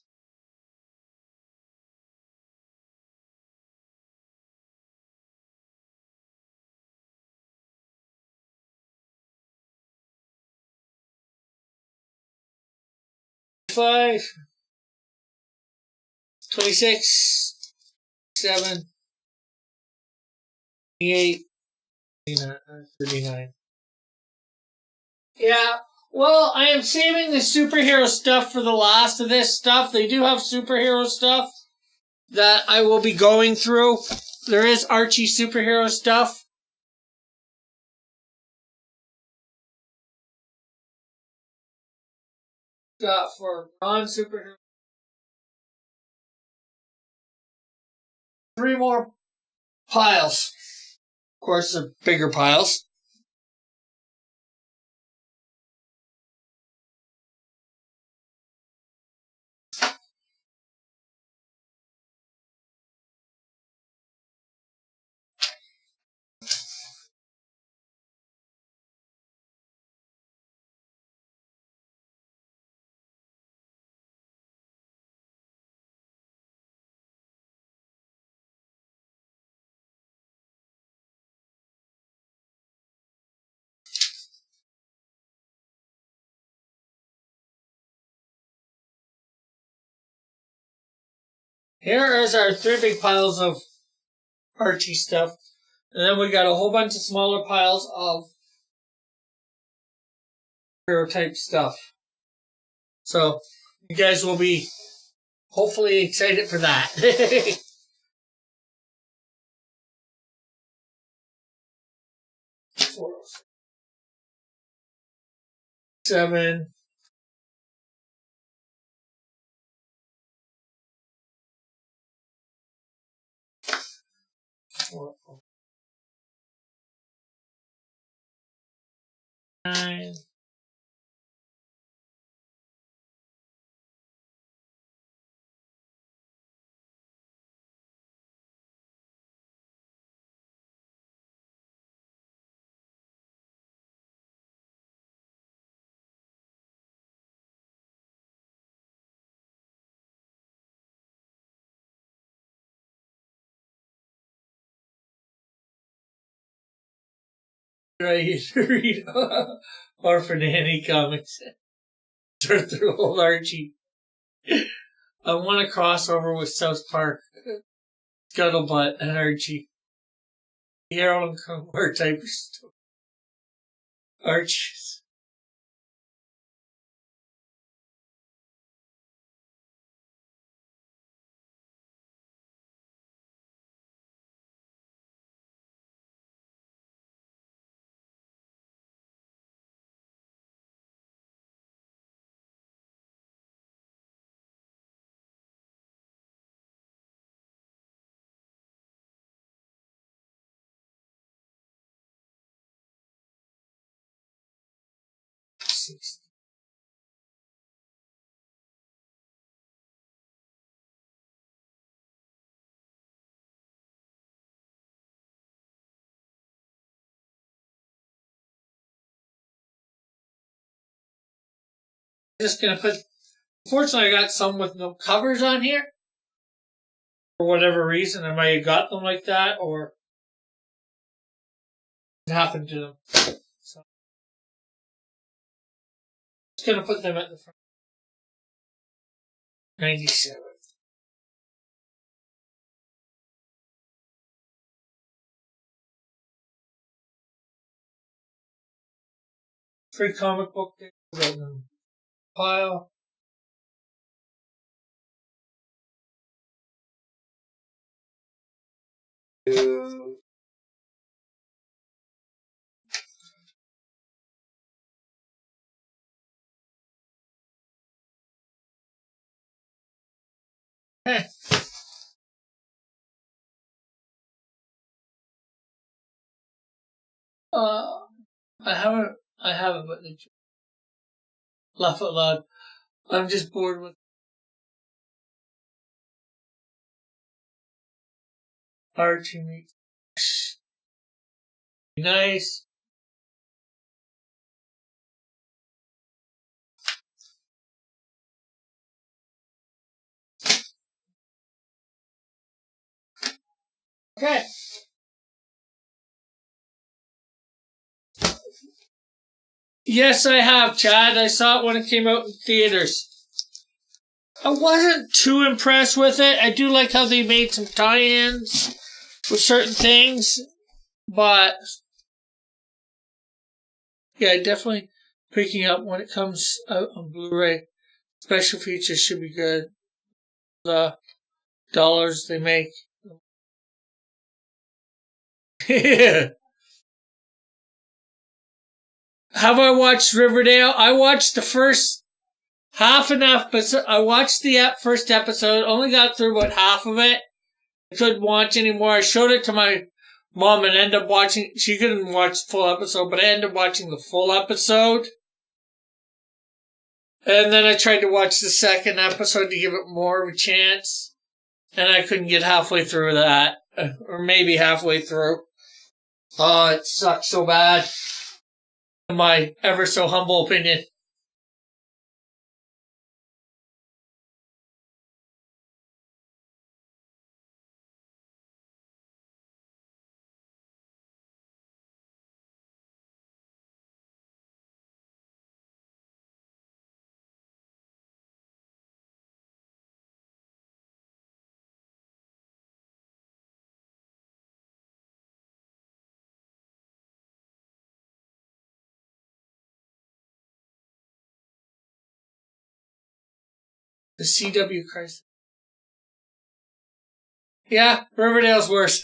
Five, 26, 7, 28, 39. Yeah, well, I am saving the superhero stuff for the last of this stuff. They do have superhero stuff that I will be going through. There is Archie superhero stuff. For non-superhero. 3 more piles. Of course, they're bigger piles. Here is our 3 big piles of Archie stuff. And then we got a whole bunch of smaller piles of hero type stuff. So you guys will be hopefully excited for that. 7. 9. Ready to read Orphan Annie comics. Start through old Archie. I want a crossover with South Park. Scuttlebutt and Archie. Harold and Kumar type of story. Archie's. Just gonna put. Unfortunately, I got some with no covers on here. For whatever reason, I might have got them like that, or it happened to them. So, just gonna put them at the front. 97. Free comic book day. Pile. Hey. I haven't, but laugh out loud. I'm just bored with Archie meets. Nice. Okay. Yes, I have, Chad. I saw it when it came out in theaters. I wasn't too impressed with it. I do like how they made some tie-ins with certain things, but yeah, definitely picking up when it comes out on Blu-ray. Special features should be good. The dollars they make. Have I watched Riverdale? I watched the first half an episode. I watched the first episode. Only got through about half of it. I couldn't watch anymore. I showed it to my mom and ended up watching. She couldn't watch the full episode, but I ended up watching the full episode. And then I tried to watch the second episode to give it more of a chance. And I couldn't get halfway through that. Or maybe halfway through. Oh, it sucks so bad. In my ever so humble opinion. The CW crisis. Yeah, Riverdale's worse.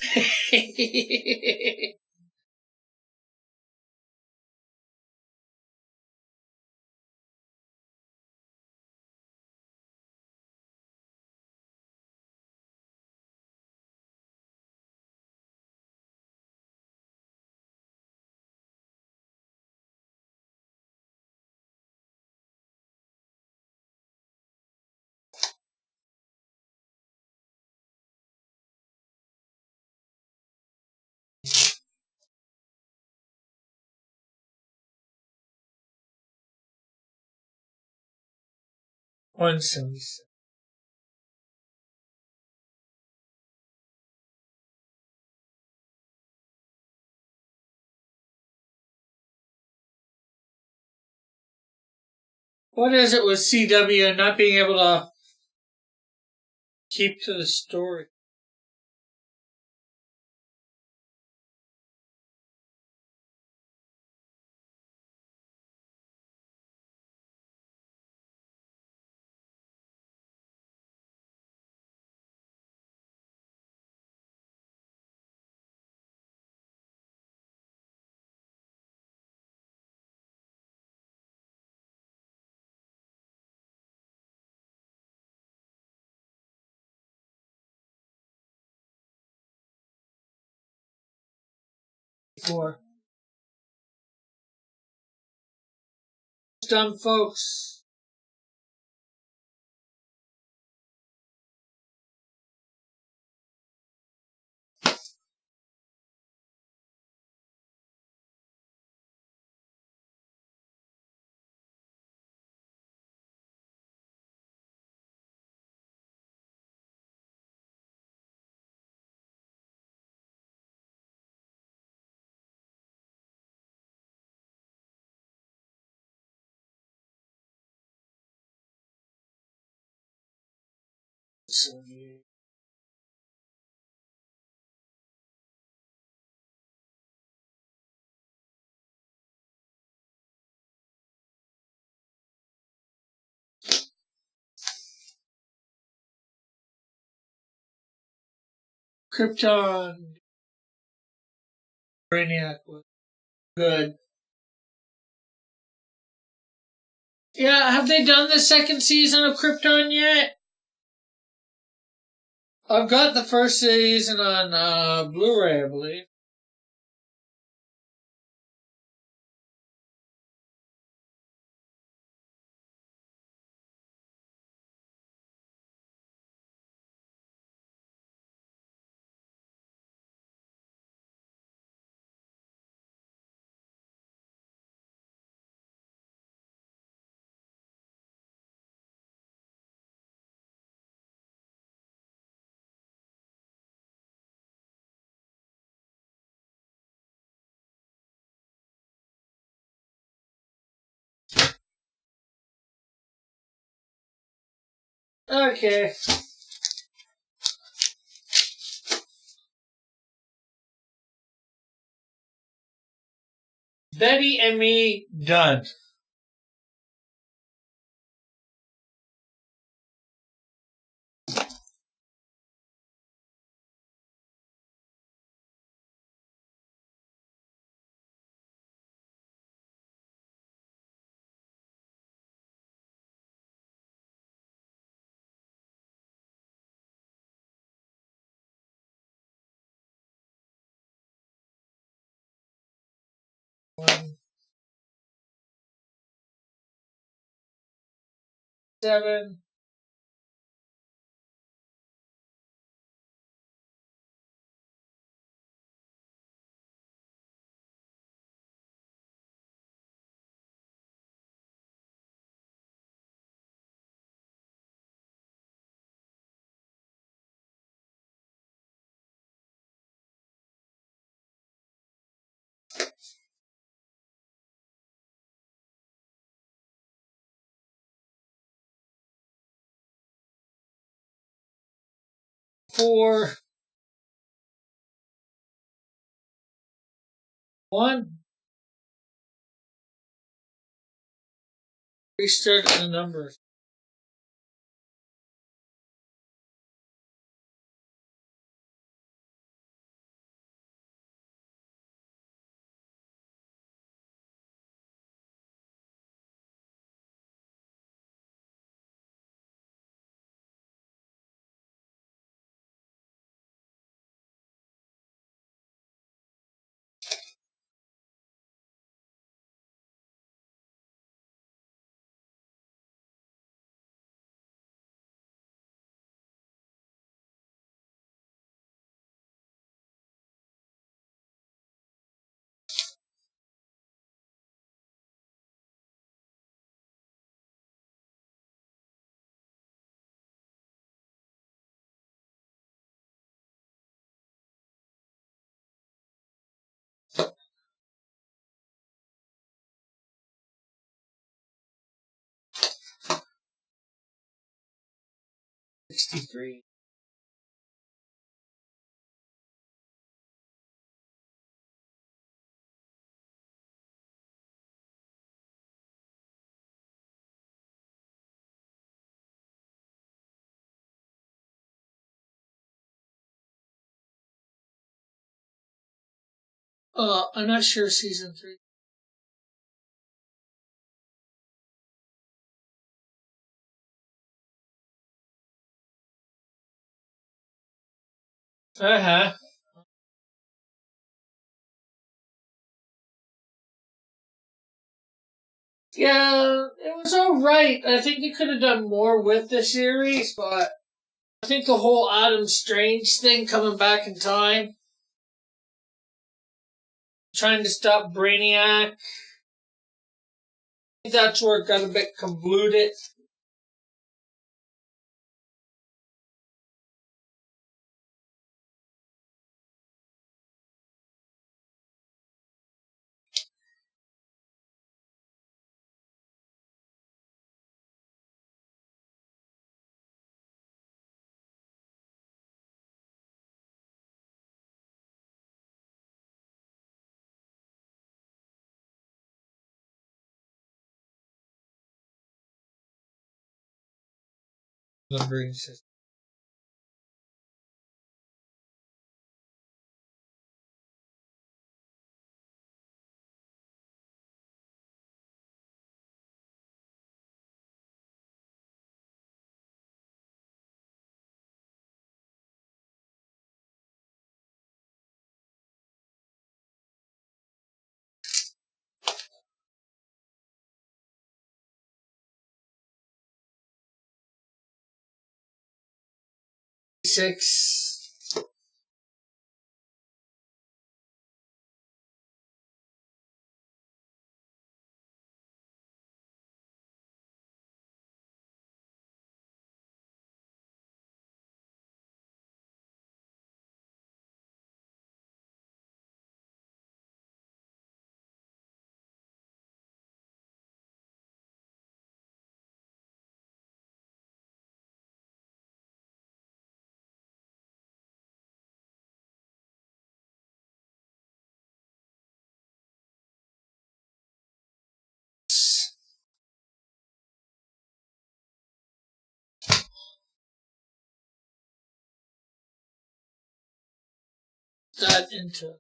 Once. What is it with CW and not being able to keep to the story? For done, folks. Krypton. Brainiac was good. Yeah, have they done the second season of Krypton yet? I've got the first season on Blu-ray, I believe. Okay. Betty and me done. One, 7. Four. 1. Restart the numbers. $63. I'm not sure season 3. Uh-huh. Yeah, it was alright. I think they could have done more with the series, but I think the whole Adam Strange thing coming back in time, trying to stop Brainiac, I think that's where it got a bit convoluted. Numbering system. Six. that into.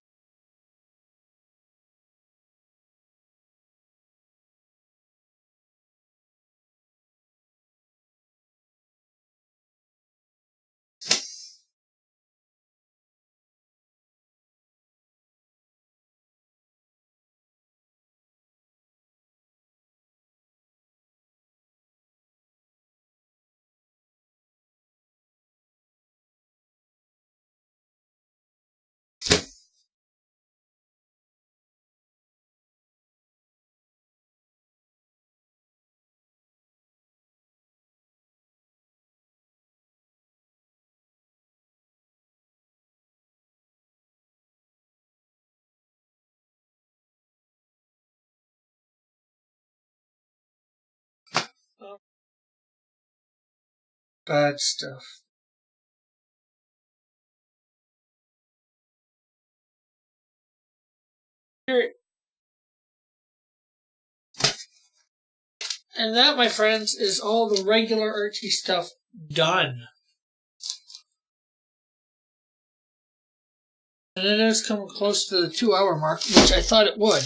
Bad stuff. Here, and that, my friends, is all the regular Archie stuff done. And it is coming close to the 2-hour mark, which I thought it would.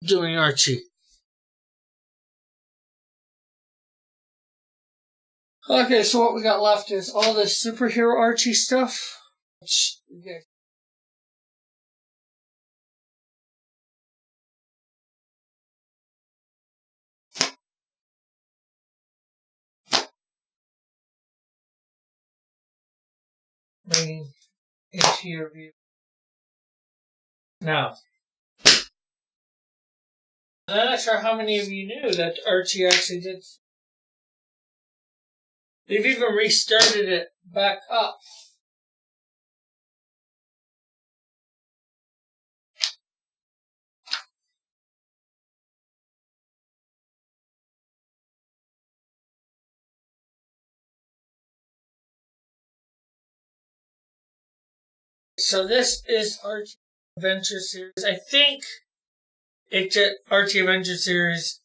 Doing Archie. Okay, so what we got left is all this superhero Archie stuff. Which, okay. Bringing into your view. Now, I'm not sure how many of you knew that Archie actually did. They've even restarted it back up. So this is Archie Adventure Series. I think it's Archie Adventure Series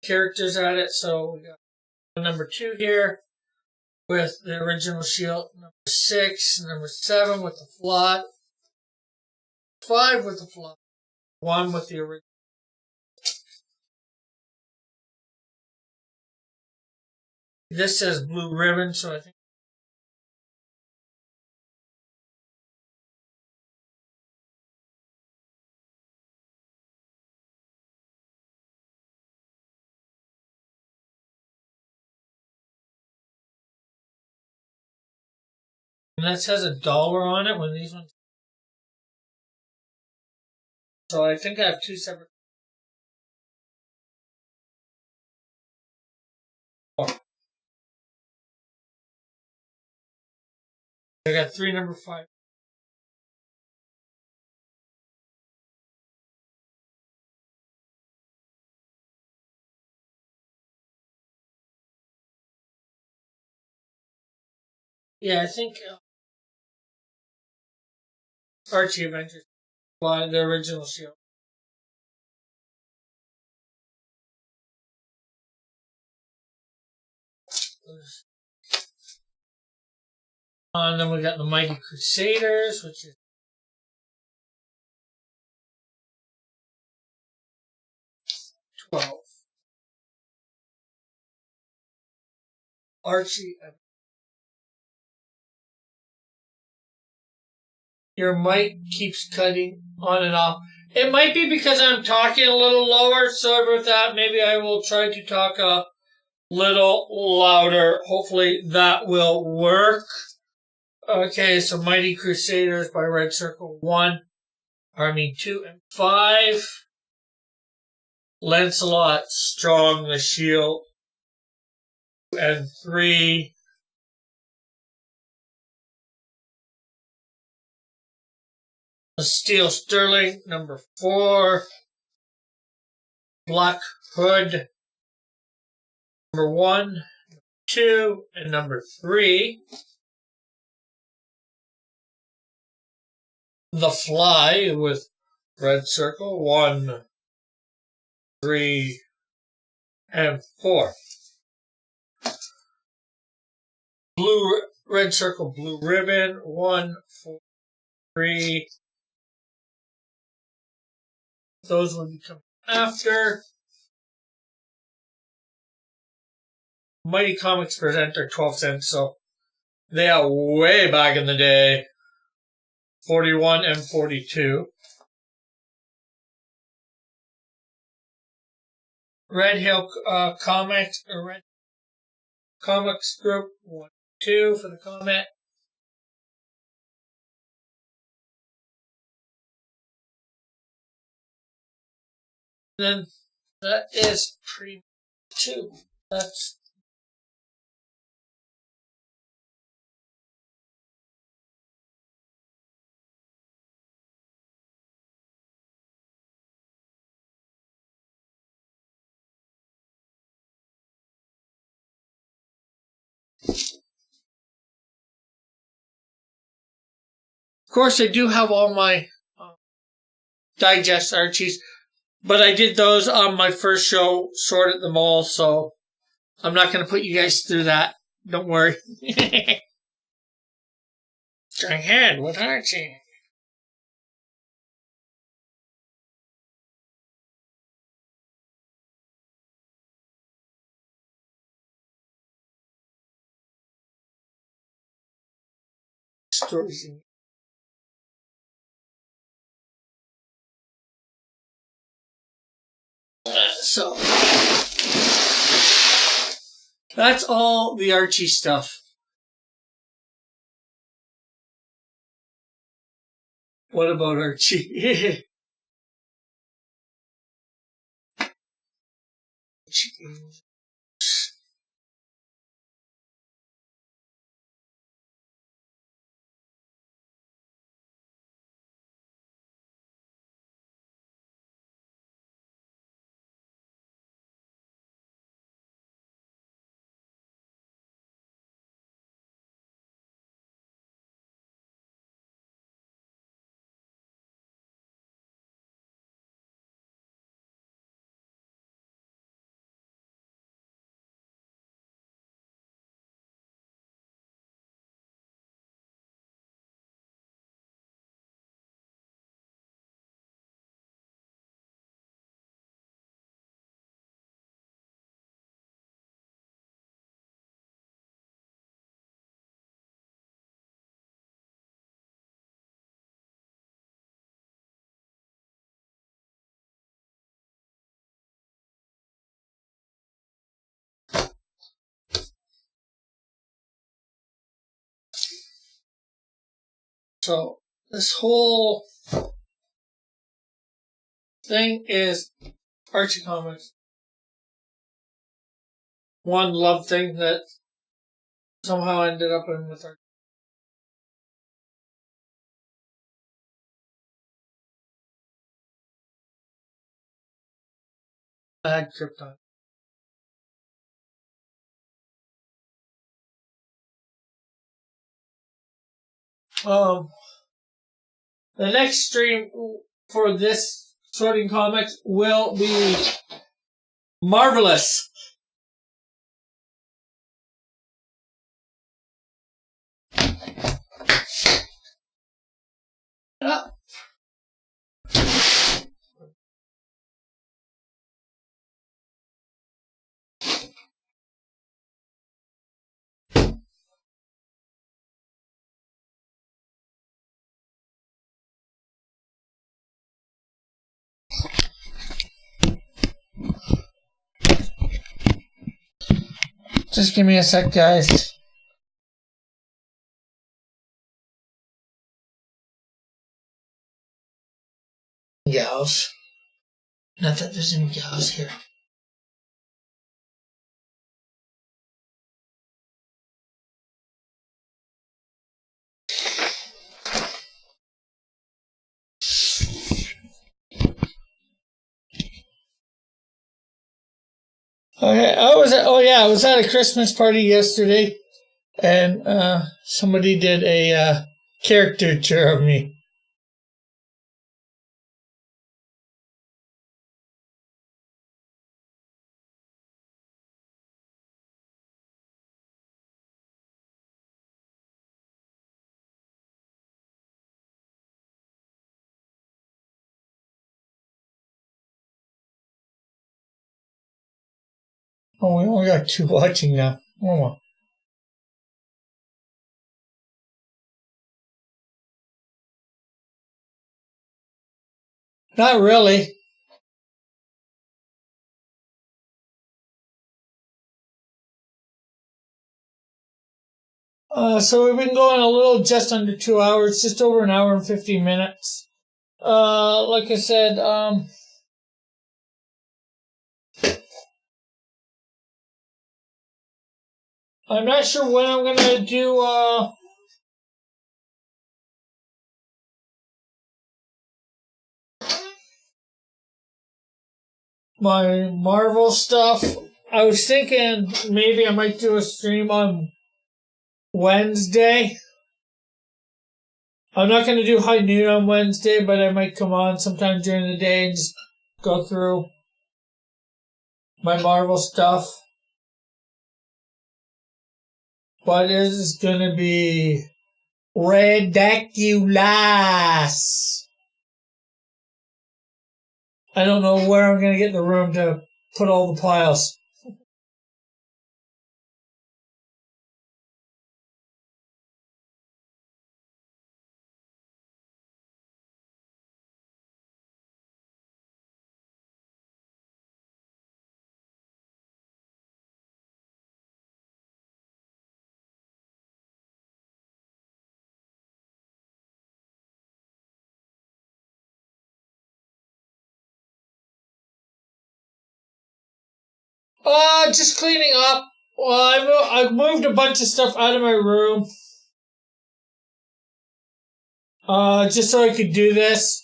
characters at it. So we got number 2 here with the original shield, number 6, number 7 with the flot, 5 with the flot, 1 with the original. This says blue ribbon, so I think. And that says $1 on it when these ones. So I think I have 2 separate. I got 3 number 5. Yeah, I think Archie Adventures, the original shield. And then we got the Mighty Crusaders, which is 12. Archie. Your mic keeps cutting on and off. It might be because I'm talking a little lower. Sorry about that. Maybe I will try to talk a little louder. Hopefully that will work. Okay, so Mighty Crusaders by Red Circle 1, Army 2 and 5. Lancelot, Strong the Shield, 2 and 3. Steel Sterling, number 4. Black Hood, number 1, 2, and number 3. The Fly with Red Circle, 1, 3, and 4. blue red circle, blue ribbon, 1, 4, 3. Those will be coming after. Mighty Comics present their 12 cents, so they are way back in the day. 41 and 42. Red Hill Comics, or Red Comics Group, 1, 2 for the comment. Then that is pretty 2. That's of course, I do have all my digest Archies, but I did those on my first show, sorted them all, so I'm not going to put you guys through that. Don't worry. Go ahead with Archie. Stories. So that's all the Archie stuff. What about Archie? So this whole thing is Archie Comics. One love thing that somehow ended up in with Archie. I had Krypton. The next stream for this sorting comics will be marvelous. Just give me a sec, guys. Gals. Not that there's any gals here. Okay, I was at a Christmas party yesterday, and somebody did a caricature of me. Oh, we only got 2 watching now. One more. Not really. So we've been going a little just under 2 hours, just over an hour and 15 minutes. Like I said, I'm not sure when I'm gonna do, my Marvel stuff. I was thinking maybe I might do a stream on Wednesday. I'm not going to do high noon on Wednesday, but I might come on sometime during the day and just go through my Marvel stuff. But it is going to be ridiculous. I don't know where I'm going to get the room to put all the piles. Just cleaning up. Well, I moved a bunch of stuff out of my room. Just so I could do this.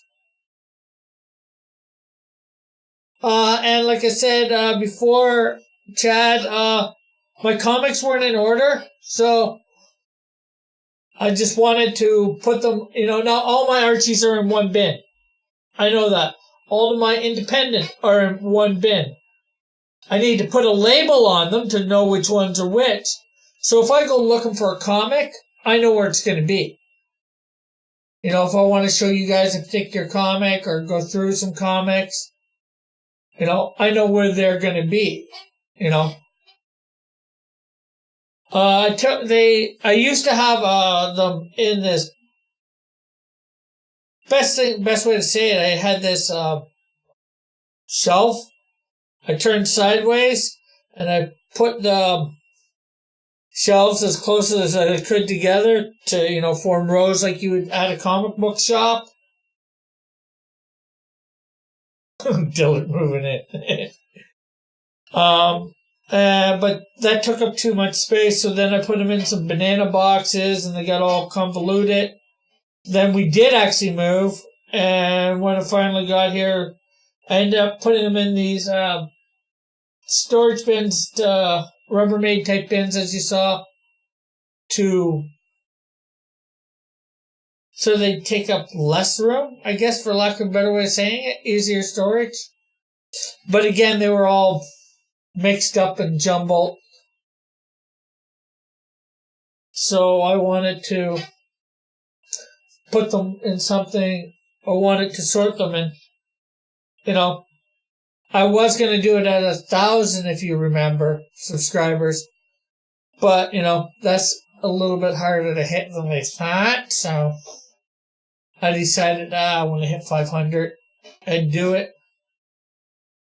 And like I said, before, Chad, my comics weren't in order, so I just wanted to put them, now all my Archies are in one bin. I know that. All of my independent are in one bin. I need to put a label on them to know which ones are which. So if I go looking for a comic, I know where it's going to be. If I want to show you guys a particular comic or go through some comics, I know where they're going to be, I used to have them in this. Best way to say it, I had this shelf. I turned sideways, and I put the shelves as close as I could together to, form rows like you would at a comic book shop. Dylan moving it. But that took up too much space, so then I put them in some banana boxes, and they got all convoluted. Then we did actually move, and when I finally got here, I ended up putting them in these storage bins, Rubbermaid type bins, as you saw, so they take up less room, I guess, for lack of a better way of saying it, easier storage. But again, they were all mixed up and jumbled. So I wanted to put them in something, or wanted to sort them in, I was going to do it at 1,000, if you remember, subscribers. But, that's a little bit harder to hit than they thought. So I decided, I want to hit 500 and do it.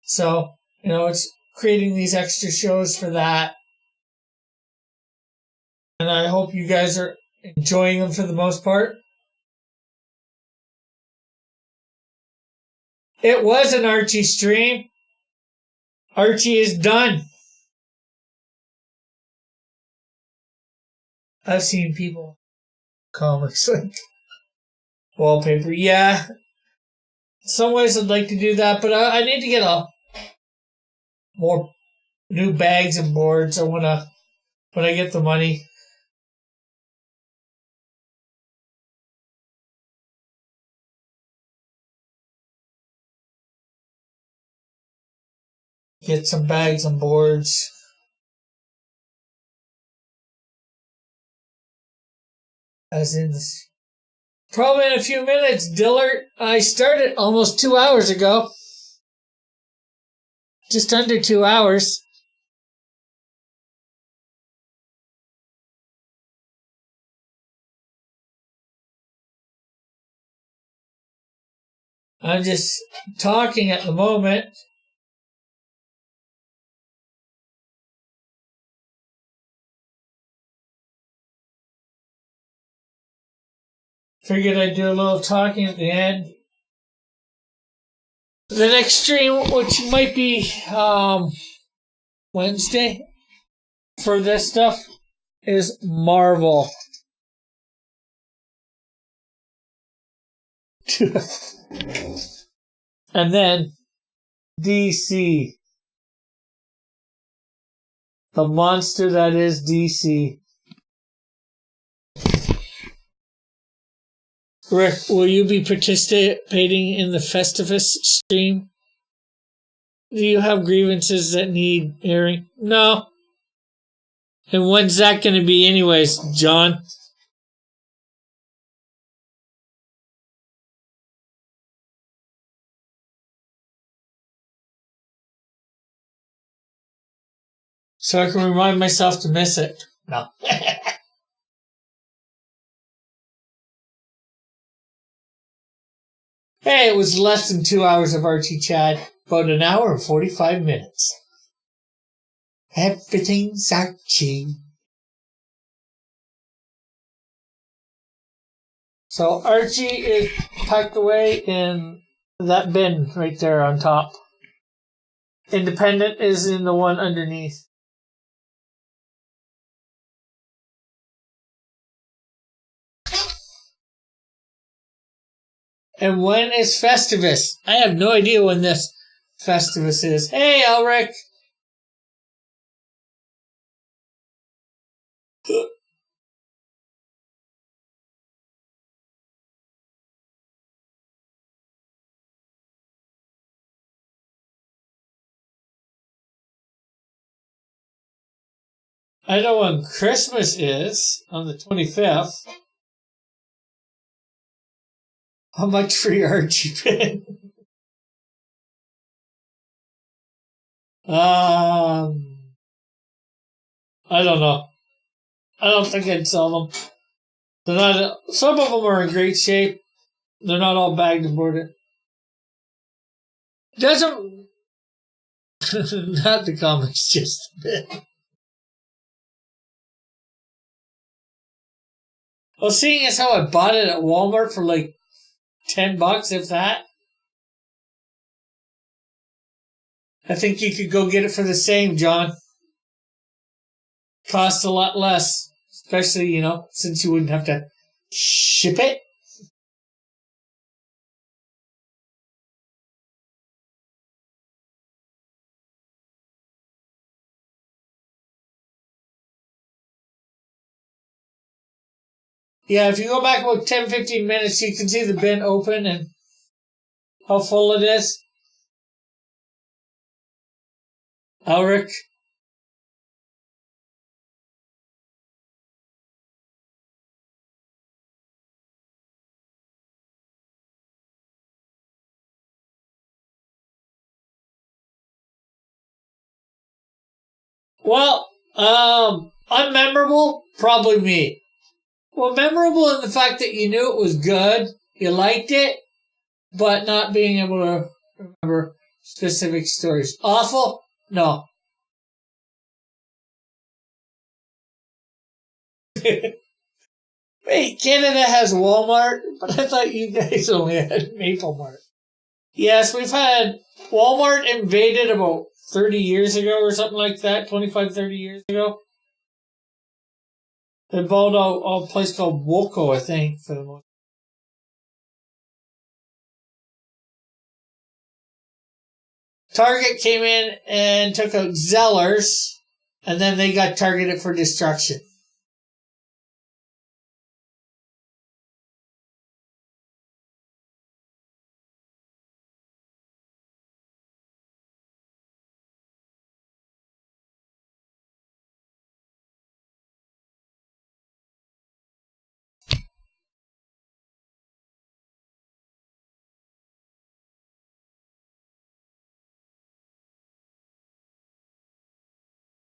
So, it's creating these extra shows for that. And I hope you guys are enjoying them for the most part. It was an Archie stream. Archie is done. I've seen people comics like wallpaper. Yeah. Some ways I'd like to do that, but I need to get more new bags and boards. When I get the money. Get some bags and boards. As in this. Probably in a few minutes, Dillard. I started almost 2 hours ago. Just under 2 hours. I'm just talking at the moment. Figured I'd do a little talking at the end. The next stream, which might be Wednesday for this stuff, is Marvel. And then DC. The monster that is DC. Rick, will you be participating in the Festivus stream? Do you have grievances that need airing? No. And when's that going to be anyways, John? So I can remind myself to miss it. No. Hey, it was less than 2 hours of Archie Chad. About an hour and 45 minutes. Everything's Archie. So Archie is packed away in that bin right there on top. Independent is in the one underneath. And when is Festivus? I have no idea when this Festivus is. Hey, Elric! I know when Christmas is, on the 25th. How much for your Archie pin? I don't know. I don't think I'd sell them. They're not. Some of them are in great shape. They're not all bagged and boarded. Doesn't not the comics, just a bit. Well, seeing as how I bought it at Walmart for like $10, if that, I think you could go get it for the same, John. Costs a lot less, especially since you wouldn't have to ship it. Yeah, if you go back about 10-15 minutes, you can see the bin open and how full it is. Elric. Well, unmemorable, probably me. Well, memorable in the fact that you knew it was good, you liked it, but not being able to remember specific stories. Awful? No. Wait, Canada has Walmart, but I thought you guys only had Maple Mart. Yes, we've had Walmart invaded about 30 years ago or something like that, 25, 30 years ago. They bought a place called Woco, I think, for the most. Target came in and took out Zellers, and then they got targeted for destruction.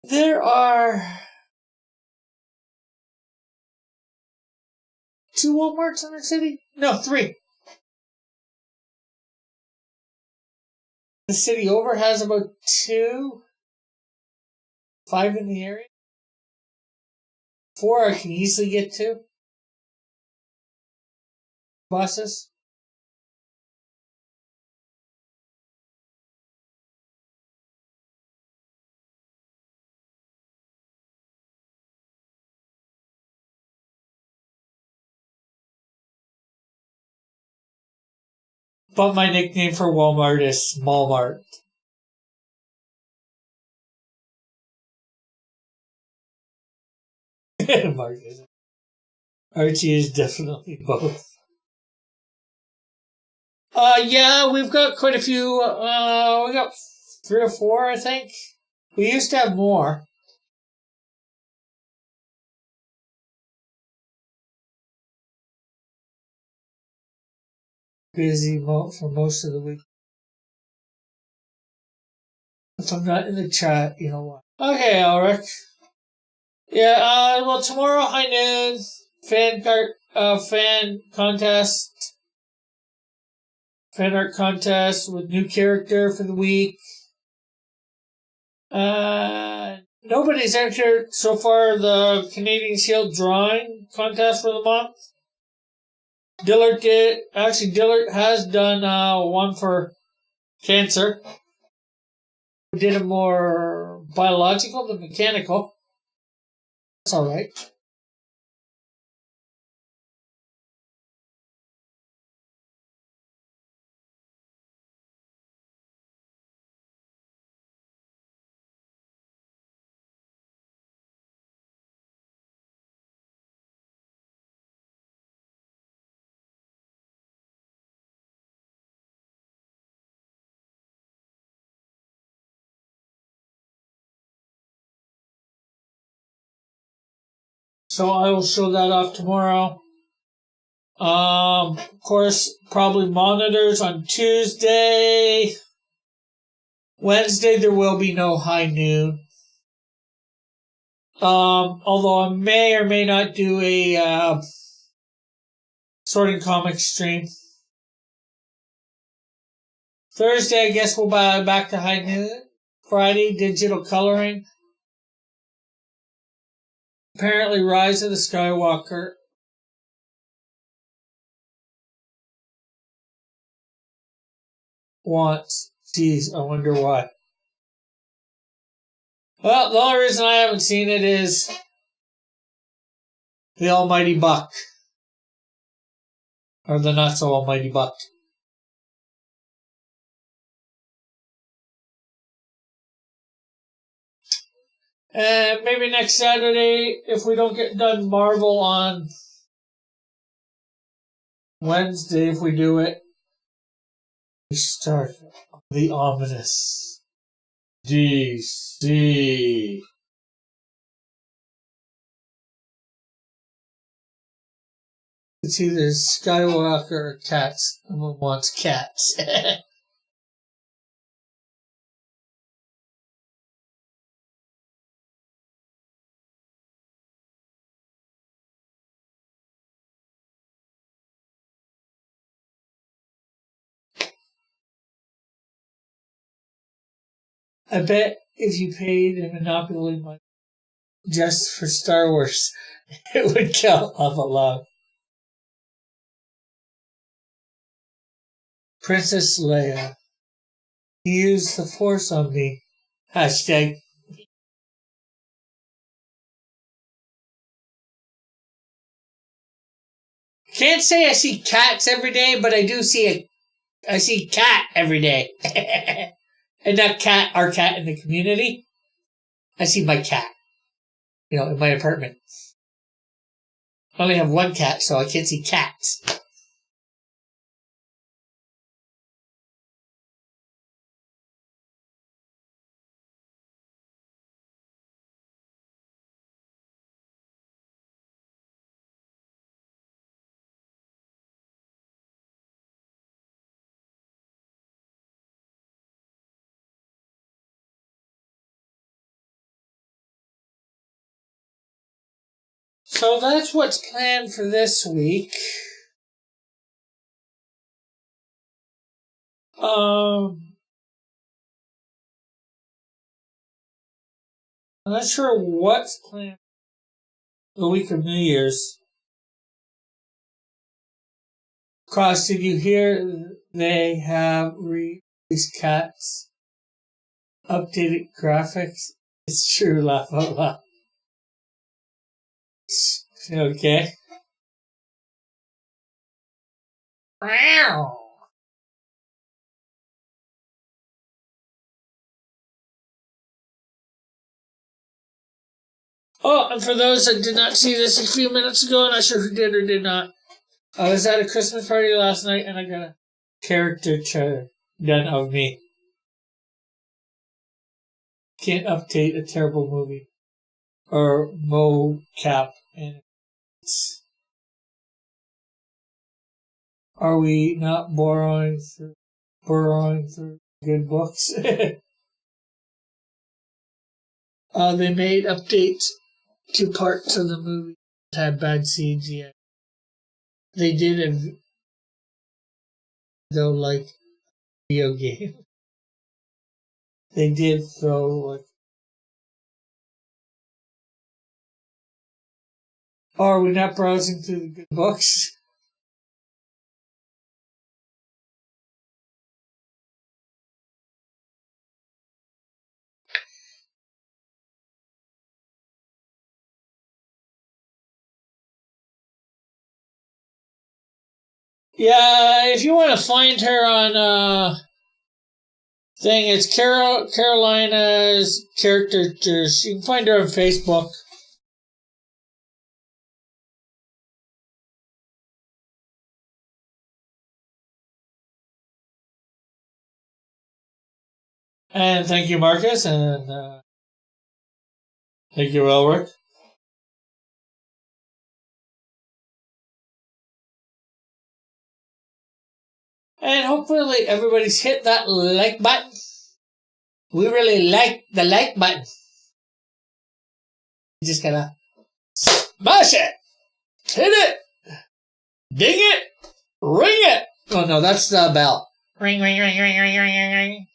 There are 2 Walmarts in the city? No, 3. The city over has about 5 in the area. 4 I can easily get to. Buses. But my nickname for Walmart is Smallmart. Marcus. Archie is definitely both. Yeah, we've got quite a few. We got 3 or 4, I think. We used to have more. Busy for most of the week. If I'm not in the chat, you know what? Okay, Ulrich. Yeah, well, tomorrow high noon, fan contest, fan art contest with new character for the week. Nobody's entered so far the Canadian Shield drawing contest for the month. Dillard has done one for cancer. We did a more biological than mechanical. That's all right. So I will show that off tomorrow. Of course, probably monitors on Tuesday. Wednesday, there will be no high noon. Although I may or may not do a sorting comics stream. Thursday, I guess we'll buy back to high noon. Friday, digital coloring. Apparently, Rise of the Skywalker. Wants. Geez, I wonder why. Well, the only reason I haven't seen it is the Almighty Buck. Or the not so almighty Buck. And maybe next Saturday, if we don't get done Marvel on Wednesday, if we do it, we start the ominous DC. It's either Skywalker or cats. Someone wants cats. I bet if you paid a Monopoly money just for Star Wars, it would count off a lot. Princess Leia. He used the Force on me. Hashtag. Can't say I see cats every day, but I do see I see cat every day. And not cat, our cat in the community. I see my cat, in my apartment. I only have one cat, so I can't see cats. So that's what's planned for this week. I'm not sure what's planned the week of New Year's. Cross, did you hear they have released Cats updated graphics? It's true, laugh out loud. Okay. Wow. Oh, and for those that did not see this a few minutes ago, I'm not sure who did or did not, I was at a Christmas party last night and I got a caricature done of me. Can't update a terrible movie or mocap. And are we not borrowing through good books? They made updates to parts of the movie that had bad CGI. They did it though, like video game. They did throw like. Oh, are we not browsing through the good books? Yeah, if you want to find her on thing, it's Carolina's Characters. You can find her on Facebook. And thank you, Marcus, and thank you, Elric. And hopefully everybody's hit that like button. We really like the like button. You just gotta smash it, hit it, ding it, ring it. Oh no, that's the bell. Ring, ring, ring, ring, ring, ring, ring.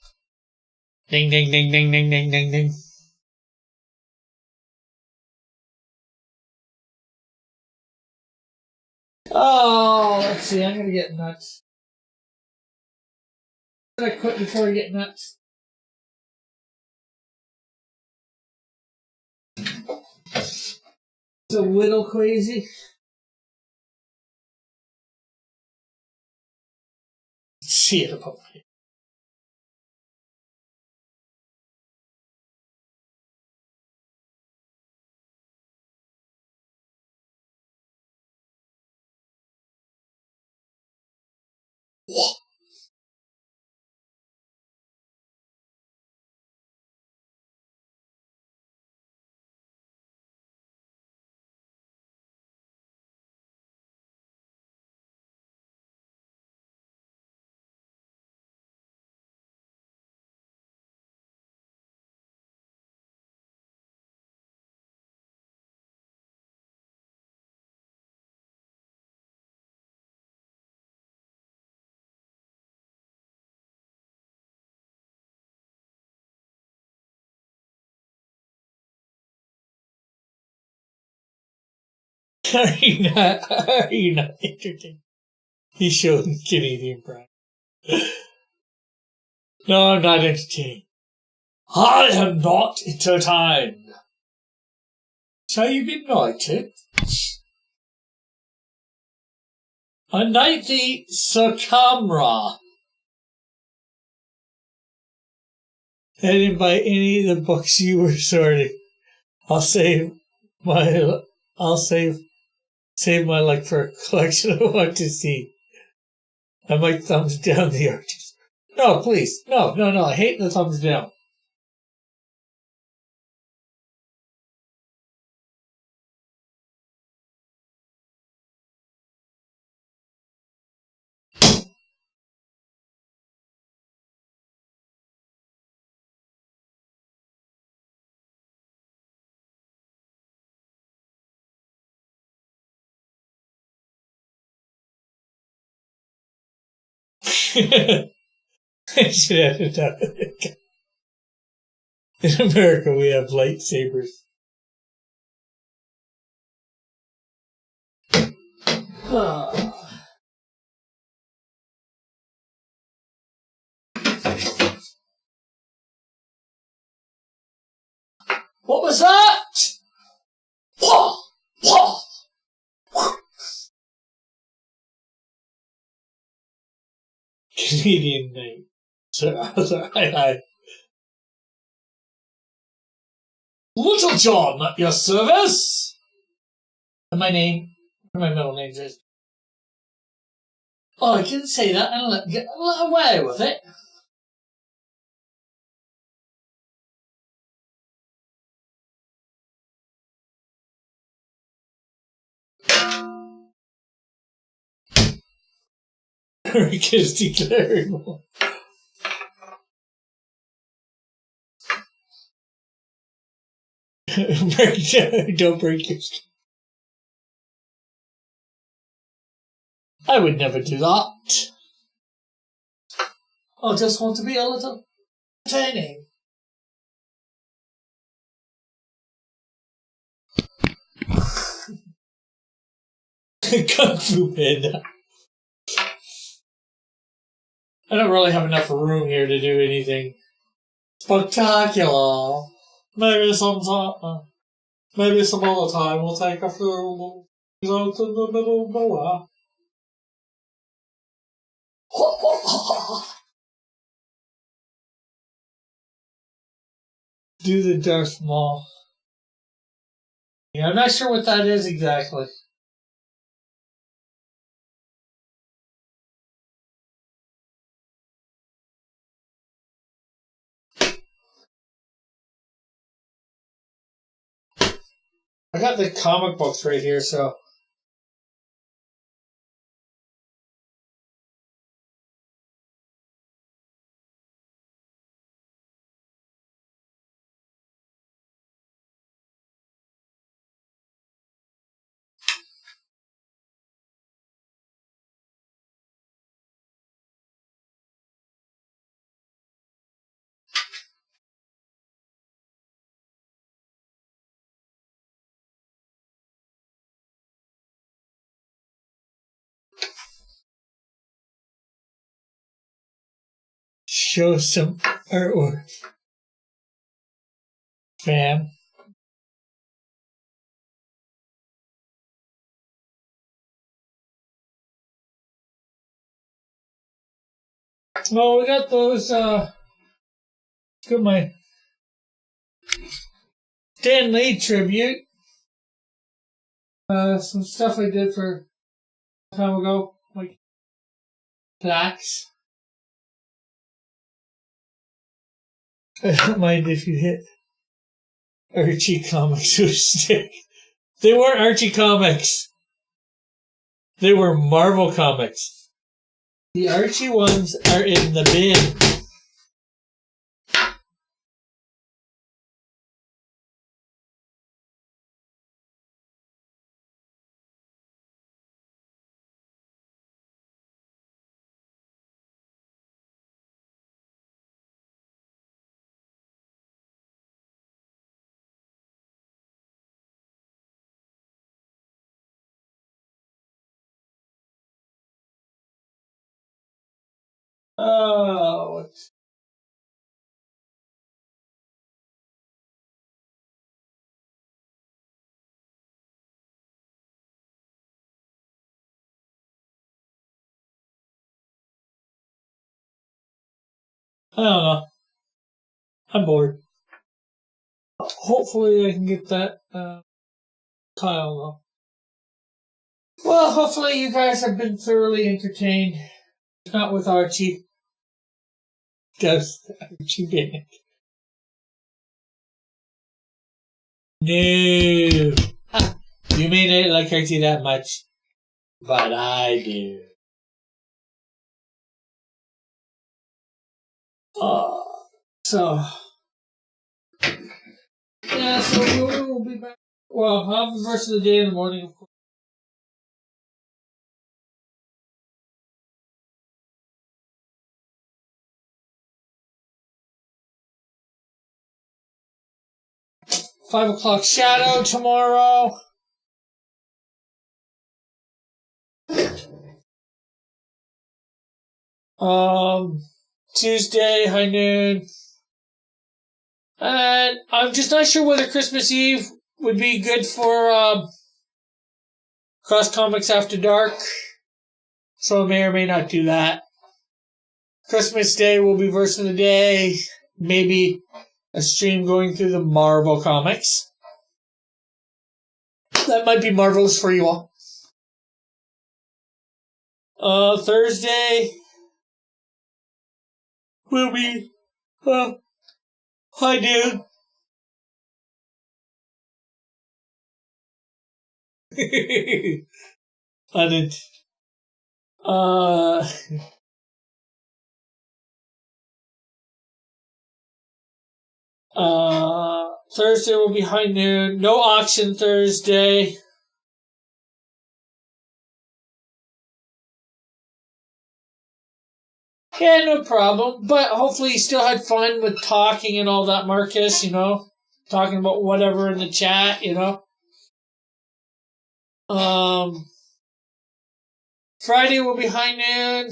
Ding, ding, ding, ding, ding, ding, ding, ding. Oh, let's see. I'm gonna get nuts. I quit before I get nuts. It's a little crazy. See it above my head. Are you not entertained? He showed Canadian pride. No, I'm not entertained. I am not entertained. Shall you be knighted? A knightly Sir-Camera. I didn't buy any of the books you were sorting. I'll save my like for a collection I want to see. I might thumbs down the arches. No, please. No. I hate the thumbs down. I should have it up. In America, we have lightsabers. What was that? Canadian name. Hi. Little John at your service. And my middle name is. Oh, I didn't say that and get away with it. Eric is declaring. Don't break your skin. I would never do that. I just want to be a little entertaining. Kung Fu Panda. I don't really have enough room here to do anything spectacular. Maybe some other time we'll take a few out in the middle of nowhere. Do the Darth Maul. Yeah, I'm not sure what that is exactly. I got the comic books right here, so. Show some artwork, fam. Well, we got those, got my Stan Lee tribute. Some stuff I did for a time ago, like plaques. I don't mind if you hit Archie Comics with a stick. They weren't Archie Comics. They were Marvel Comics. The Archie ones are in the bin. Oh, I don't know. I'm bored. Hopefully I can get that Kyle though. Well, hopefully you guys have been thoroughly entertained. If not with Archie. Just Archie Bennett. No. You may not like Archie that much, but I do. So, yeah, so we'll be back. Well, I'll have the rest of the day in the morning, of course. 5 o'clock shadow tomorrow. Tuesday, high noon. And I'm just not sure whether Christmas Eve would be good for Cross Comics After Dark. So I may or may not do that. Christmas Day will be verse of the day. Maybe a stream going through the Marvel comics. That might be marvelous for you all. Thursday will be high noon. On it. Thursday will be high noon. No auction Thursday. Yeah, no problem. But hopefully you still had fun with talking and all that, Marcus, talking about whatever in the chat, Friday will be high noon.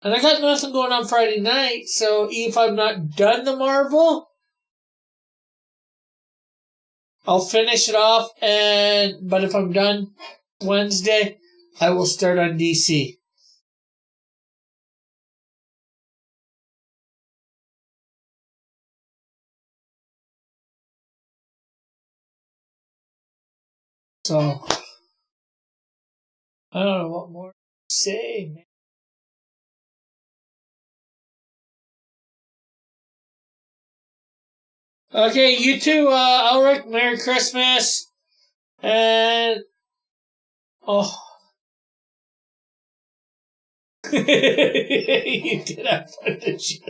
And I got nothing going on Friday night, so if I'm not done the Marvel, I'll finish it off, but if I'm done Wednesday, I will start on DC. So, I don't know what more to say, man. Okay, you too, Ulrich, Merry Christmas. And, you did have fun, didn't you?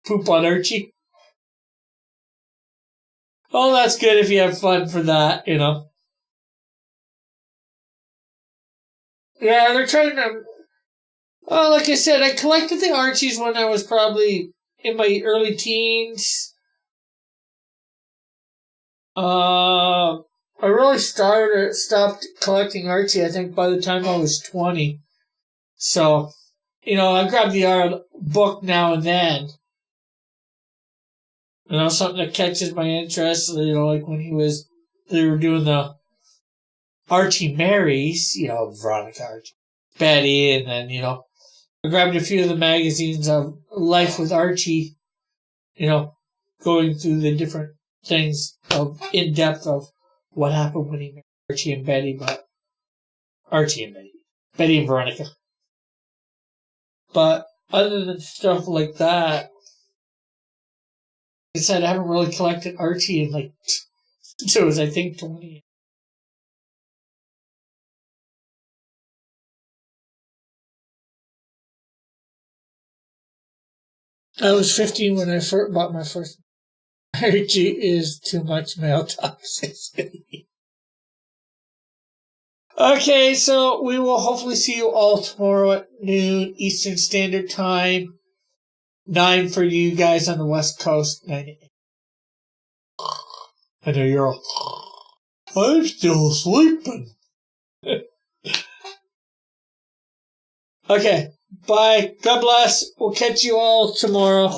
Poop on Archie. Oh, that's good if you have fun for that, Yeah, they're trying to... Well, like I said, I collected the Archies when I was probably in my early teens. I really stopped collecting Archie, I think, by the time I was 20. So, I grab the art book now and then. Something that catches my interest, like when they were doing the Archie Marys, Veronica Archie, Betty, and then, I grabbed a few of the magazines of Life with Archie, going through the different things in depth of what happened when he married Archie and Betty, Betty and Veronica. But other than stuff like that, like I said, I haven't really collected Archie in since I was, I think, 20. I was 15 when I first bought my first. Archie is too much male toxicity. Okay, so we will hopefully see you all tomorrow at noon Eastern Standard Time. 9 for you guys on the West Coast. 9 I know you're all... I'm still sleeping. Okay, bye. God bless. We'll catch you all tomorrow.